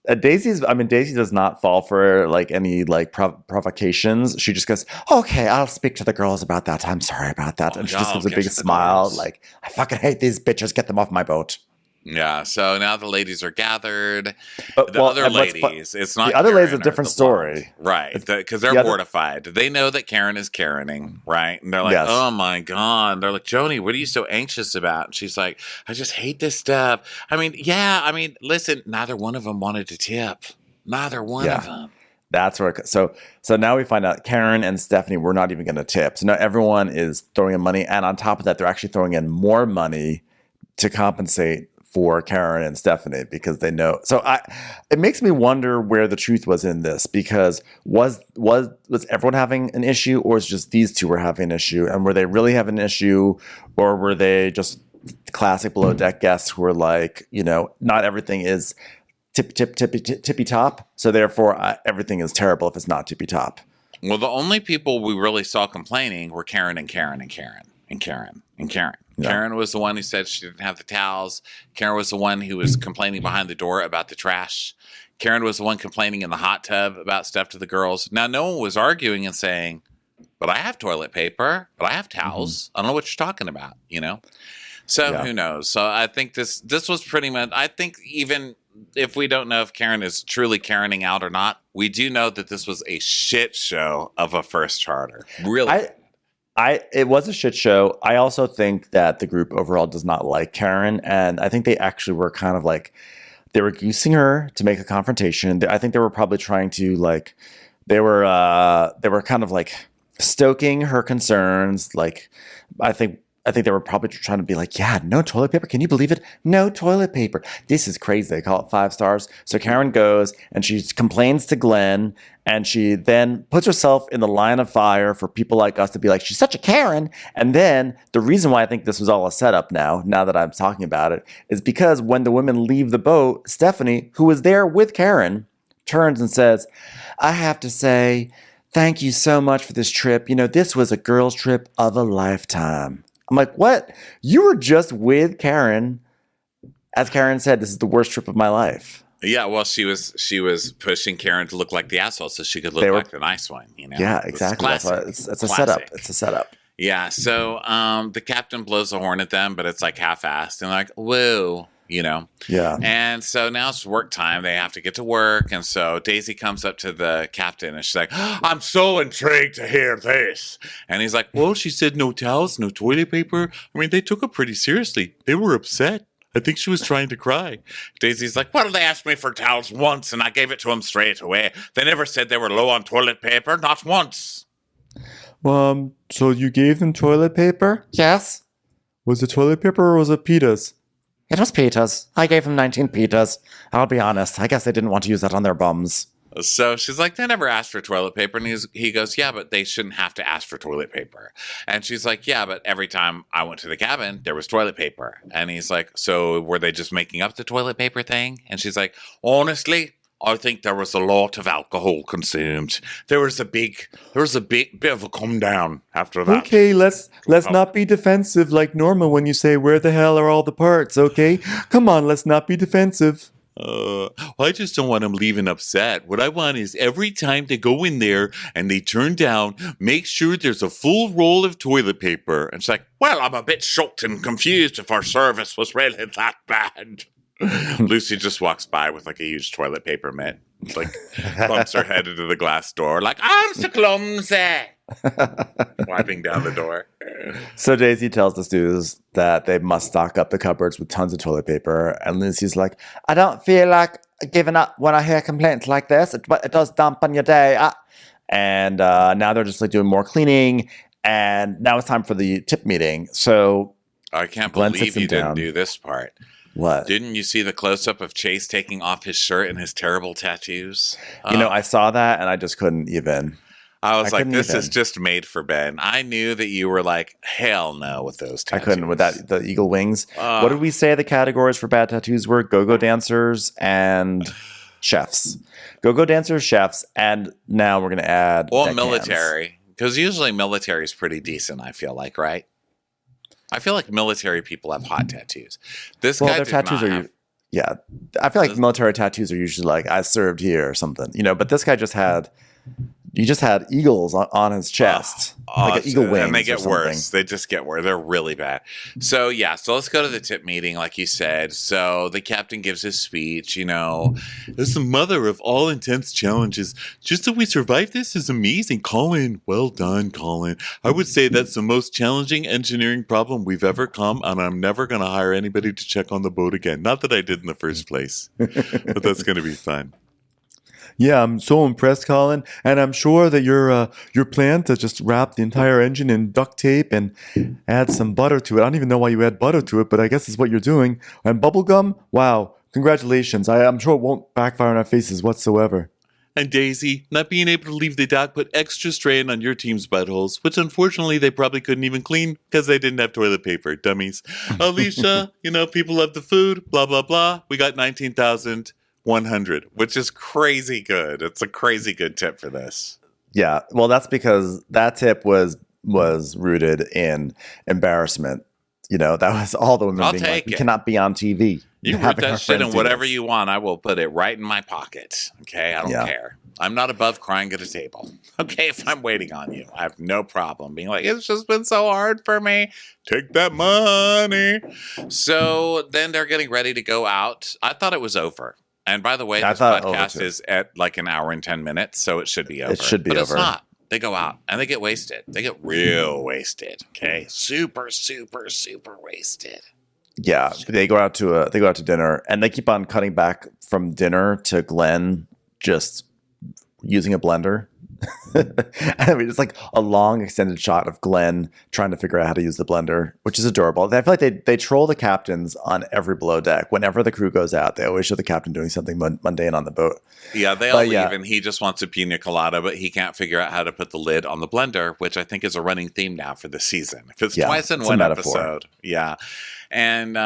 And Daisy does not fall for any provocations. She just goes, okay, I'll speak to the girls about that. I'm sorry about that. And she just gives a big smile. I fucking hate these bitches. Get them off my boat. Yeah, so now the ladies are gathered. The other ladies, it's not the other ladies, a different story, right? Because they're mortified. They know that Karen is Karening, right? And they're like, "Oh my god!" They're like, "Joni, what are you so anxious about?" And she's like, "I just hate this stuff." Listen, neither one of them wanted to tip. Neither one of them. That's where. So now we find out Karen and Stephanie were not even going to tip. So now everyone is throwing in money, and on top of that, they're actually throwing in more money to compensate for Karen and Stephanie because they know. So it makes me wonder where the truth was in this, because was everyone having an issue, or was just these two were having an issue, and were they really having an issue, or were they just classic below deck guests who were like, not everything is tippy top, so therefore everything is terrible if it's not tippy top. Well, the only people we really saw complaining were Karen and Karen and Karen and Karen and Karen. Yeah. Karen was the one who said she didn't have the towels. Karen was the one who was complaining behind the door about the trash. Karen was the one complaining in the hot tub about stuff to the girls. Now, no one was arguing and saying, but I have toilet paper, but I have towels. I don't know what you're talking about, So who knows? So I think this was pretty much, I think even if we don't know if Karen is truly Karening out or not, we do know that this was a shit show of a first charter. Really. It was a shit show. I also think that the group overall does not like Karen, and I think they actually were kind of they were goosing her to make a confrontation. I think they were probably trying to they were kind of stoking her concerns. I think they were probably trying to be yeah, no toilet paper. Can you believe it? No toilet paper. This is crazy. They call it 5 stars. So Karen goes and she complains to Glenn, and she then puts herself in the line of fire for people like us to be like, she's such a Karen. And then the reason why I think this was all a setup now that I'm talking about it, is because when the women leave the boat, Stephanie, who was there with Karen, turns and says, I have to say, thank you so much for this trip. This was a girl's trip of a lifetime. I'm like, what? You were just with Karen. As Karen said, this is the worst trip of my life. Yeah, well, she was pushing Karen to look like the asshole so she could look like the nice one. Yeah, exactly. That's why it's a setup. It's a setup. Yeah, so the captain blows a horn at them, but it's half-assed. And whoa, Yeah. And so now it's work time. They have to get to work. And so Daisy comes up to the captain and she's like, I'm so intrigued to hear this. And he's like, well, she said no towels, no toilet paper. I mean, they took it pretty seriously. They were upset. I think she was trying to cry. Daisy's like, well, they asked me for towels once and I gave it to them straight away. They never said they were low on toilet paper, not once. So you gave them toilet paper? Yes. Was it toilet paper or was it pitas? It was pitas. I gave them 19 pitas. I'll be honest. I guess they didn't want to use that on their bums. So she's like, they never asked for toilet paper. And he goes, yeah, but they shouldn't have to ask for toilet paper. And she's like, yeah, but every time I went to the cabin, there was toilet paper. And he's like, so were they just making up the toilet paper thing? And she's like, honestly, I think there was a lot of alcohol consumed. There was a bit of a come down after that. Okay, let's not be defensive like Norma when you say, where the hell are all the parts, okay? Come on, let's not be defensive. I just don't want them leaving upset. What I want is every time they go in there and they turn down, make sure there's a full roll of toilet paper. And she's like, well, I'm a bit shocked and confused if our service was really that bad. Lucy just walks by with like a huge toilet paper mitt, like bumps her head into the glass door, like, I'm so clumsy. Wiping down the door. So Daisy tells the stews that they must stock up the cupboards with tons of toilet paper. And Lucy's like, I don't feel like giving up when I hear complaints like this. It does dampen your day. And now they're just like doing more cleaning. And now it's time for the tip meeting. So I can't believe you didn't do this part. What? Didn't you see the close-up of Chase taking off his shirt and his terrible tattoos? I saw that and I just couldn't even. I was like, this is just made for Ben. I knew that you were like, hell no with those tattoos. I couldn't with that, the eagle wings. What did we say the categories for bad tattoos were? Go-go dancers and chefs. Go-go dancers, chefs, and now we're going to add military. Because usually military is pretty decent, I feel like, right? I feel like military people have hot tattoos. This guy their tattoos are yeah. I feel like military tattoos are usually like I served here or something, but this guy just had eagles on his chest, like an eagle wings, and they get worse. They just get worse. They're really bad. So let's go to the tip meeting, like you said. So the captain gives his speech. As the mother of all intense challenges, just that we survived this is amazing, Colin. Well done, Colin. I would say that's the most challenging engineering problem we've ever come, and I'm never going to hire anybody to check on the boat again. Not that I did in the first place, but that's going to be fun. Yeah, I'm so impressed, Colin, and I'm sure that your plan to just wrap the entire engine in duct tape and add some butter to it. I don't even know why you add butter to it, but I guess it's what you're doing. And bubble gum, wow, congratulations. I'm sure it won't backfire on our faces whatsoever. And Daisy, not being able to leave the dock put extra strain on your team's buttholes, which unfortunately they probably couldn't even clean because they didn't have toilet paper, dummies. Alicia, people love the food, blah, blah, blah. We got 19,100, which is crazy good. It's a crazy good tip for this. Yeah, well, that's because that tip was rooted in embarrassment. That was all the women being like, we cannot be on TV. You can put that shit in whatever you want. I will put it right in my pocket. Okay, I don't care. I'm not above crying at a table. Okay, if I'm waiting on you, I have no problem being like, it's just been so hard for me. Take that money. So then they're getting ready to go out. I thought it was over. And by the way, this podcast is at like an hour and 10 minutes, so it should be over. It should be over. But it's not. They go out and they get wasted. They get real wasted. Okay, super, super, super wasted. Yeah, they go out to dinner, and they keep on cutting back from dinner to Glenn just using a blender. I mean, it's like a long extended shot of Glenn trying to figure out how to use the blender, which is adorable. I feel like they troll the captains on every below deck. Whenever the crew goes out, they always show the captain doing something mundane on the boat. Yeah, they all leave, and he just wants a pina colada, but he can't figure out how to put the lid on the blender, which I think is a running theme now for this season. If it's twice in one episode. Yeah. And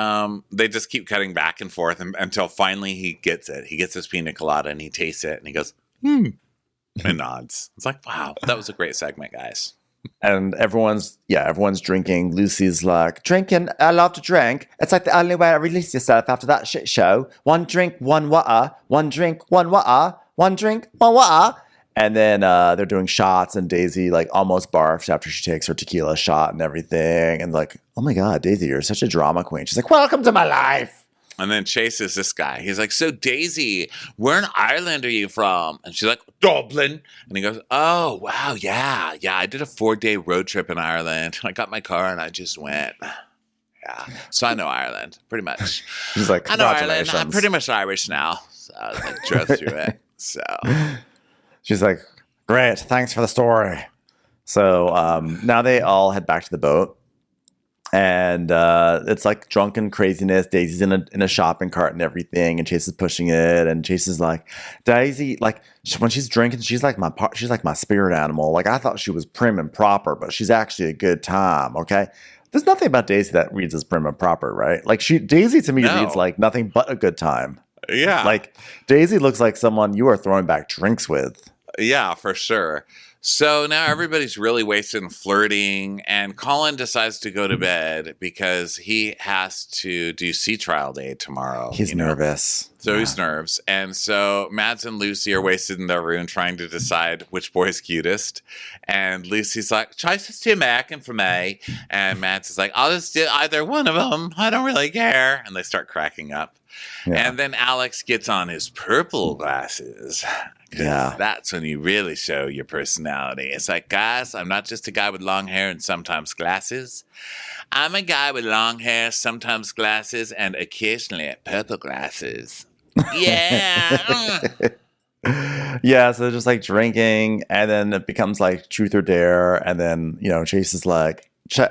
they just keep cutting back and forth until finally he gets it. He gets his pina colada and he tastes it and he goes, and nods. It's like, wow, that was a great segment, guys. And everyone's drinking. Lucy's like, drinking, I love to drink. It's like the only way to release yourself after that shit show. One drink, one water. One drink, one water. One drink, one water. And then they're doing shots, and Daisy like almost barfs after she takes her tequila shot and everything. And like, oh my God, Daisy, you're such a drama queen. She's like, welcome to my life. And then Chase is this guy. He's like, so Daisy, where in Ireland are you from? And she's like, Dublin. And he goes, oh, wow, yeah. I did a 4-day road trip in Ireland. I got my car and I just went. Yeah. So I know Ireland, pretty much. He's like, I know Ireland. I'm pretty much Irish now. So I was like, drove through it. So she's like, great. Thanks for the story. So now they all head back to the boat. And it's like drunken craziness. Daisy's in a shopping cart and everything, and Chase is pushing it. And Chase is like, Daisy, like when she's drinking, she's like my spirit animal. Like I thought she was prim and proper, but she's actually a good time. Okay, there's nothing about Daisy that reads as prim and proper, right? Like Daisy to me reads like nothing but a good time. Yeah, like Daisy looks like someone you are throwing back drinks with. Yeah, for sure. So now everybody's really wasted and flirting, and Colin decides to go to bed because he has to do sea trial day tomorrow. He's nervous. So he's nervous. And so Mads and Lucy are wasted in their room trying to decide which boy's cutest. And Lucy's like, choice is too American for me. And Mads is like, I'll just do either one of them. I don't really care. And they start cracking up. Yeah. And then Alex gets on his purple glasses. Yeah. That's when you really show your personality. It's like, guys, I'm not just a guy with long hair and sometimes glasses. I'm a guy with long hair, sometimes glasses, and occasionally purple glasses. Yeah. Yeah, so they're just like drinking, and then it becomes like truth or dare. And then, Chase is like,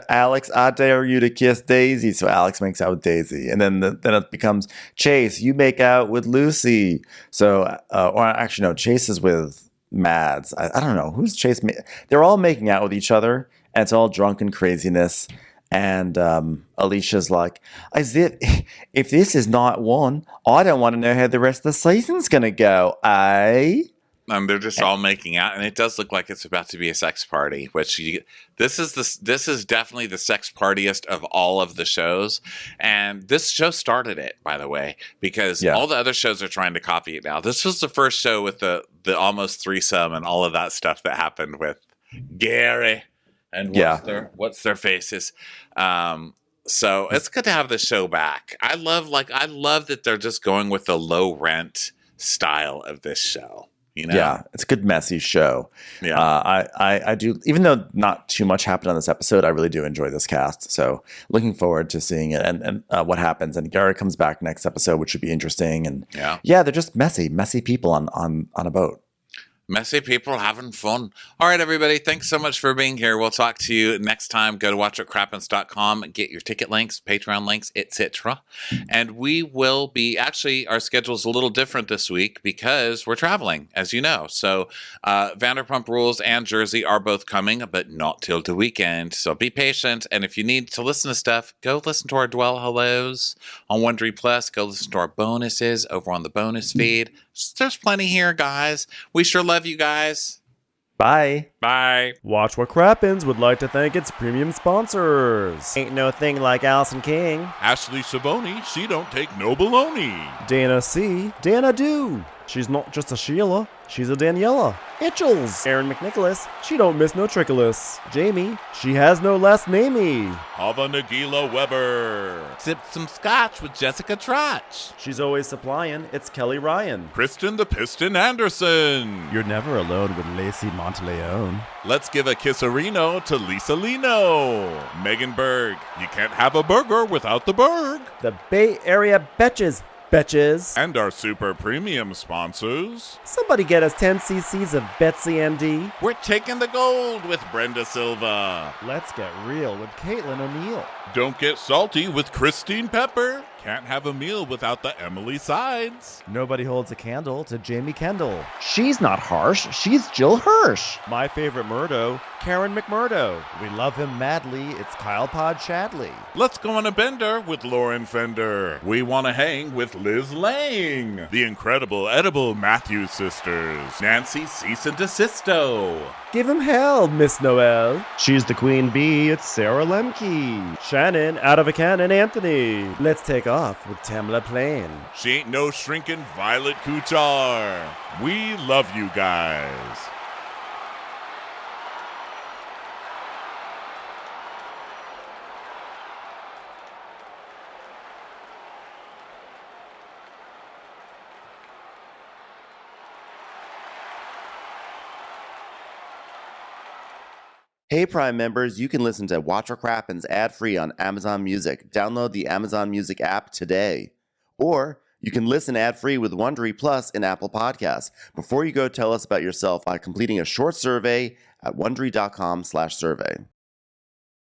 Alex, I dare you to kiss Daisy. So Alex makes out with Daisy, and then it becomes Chase, you make out with Lucy. So, or actually, no, Chase is with Mads. I don't know who's Chase. They're all making out with each other, and it's all drunken craziness. And Alicia's like, if this is night one, I don't want to know how the rest of the season's gonna go, eh? And they're just all making out, and it does look like it's about to be a sex party. This is definitely the sex partiest of all of the shows, and this show started it, by the way, because all the other shows are trying to copy it now. This was the first show with the almost threesome and all of that stuff that happened with Gary and what's their faces. So it's good to have the show back. I love that they're just going with the low rent style of this show. Yeah, it's a good messy show. Yeah, I do. Even though not too much happened on this episode, I really do enjoy this cast. So looking forward to seeing it and what happens. And Gary comes back next episode, which should be interesting. And they're just messy people on a boat. Messy people having fun. All right, everybody. Thanks so much for being here. We'll talk to you next time. Go to watchwhatcrappens.com, get your ticket links, Patreon links, etc. And we will be, actually, our schedule's a little different this week because we're traveling, as you know. So Vanderpump Rules and Jersey are both coming, but not till the weekend. So be patient. And if you need to listen to stuff, go listen to our Dwell Hellos on Wondery Plus. Go listen to our bonuses over on the bonus feed. There's plenty here, guys. We sure love you guys. Bye. Bye. Watch What Crappens would like to thank its premium sponsors. Ain't no thing like Allison King. Ashley Savoni, she don't take no baloney. Dana C. Dana Do. She's not just a Sheila, she's a Daniela. Itchels. Aaron McNicholas. She don't miss no trickolas. Jamie. She has no last namey. Hava Nagila Weber. Sip some scotch with Jessica Trotch. She's always supplying. It's Kelly Ryan. Kristen the Piston Anderson. You're never alone with Lacey Monteleone. Let's give a kisserino to Lisa Lino. Megan Berg. You can't have a burger without the Berg. The Bay Area Betches. Betches. And our super premium sponsors. Somebody get us 10 cc's of Betsy MD. We're taking the gold with Brenda Silva. Let's get real with Caitlin O'Neill. Don't get salty with Christine Pepper. Can't have a meal without the Emily Sides. Nobody holds a candle to Jamie Kendall. She's not harsh. She's Jill Hirsch. My favorite Murdo, Karen McMurdo. We love him madly. It's Kyle Pod Shadley. Let's go on a bender with Lauren Fender. We want to hang with Liz Lang. The incredible edible Matthews sisters. Nancy Cease and Desisto. Give him hell, Miss Noel. She's the queen bee. It's Sarah Lemke. Shannon, out of a cannon, Anthony. Let's take off with Tamla Plain. She ain't no shrinking Violet Kuchar. We love you guys. Hey Prime members, you can listen to Watch What Crappens ad-free on Amazon Music. Download the Amazon Music app today. Or you can listen ad-free with Wondery Plus in Apple Podcasts. Before you go, tell us about yourself by completing a short survey at Wondery.com/survey.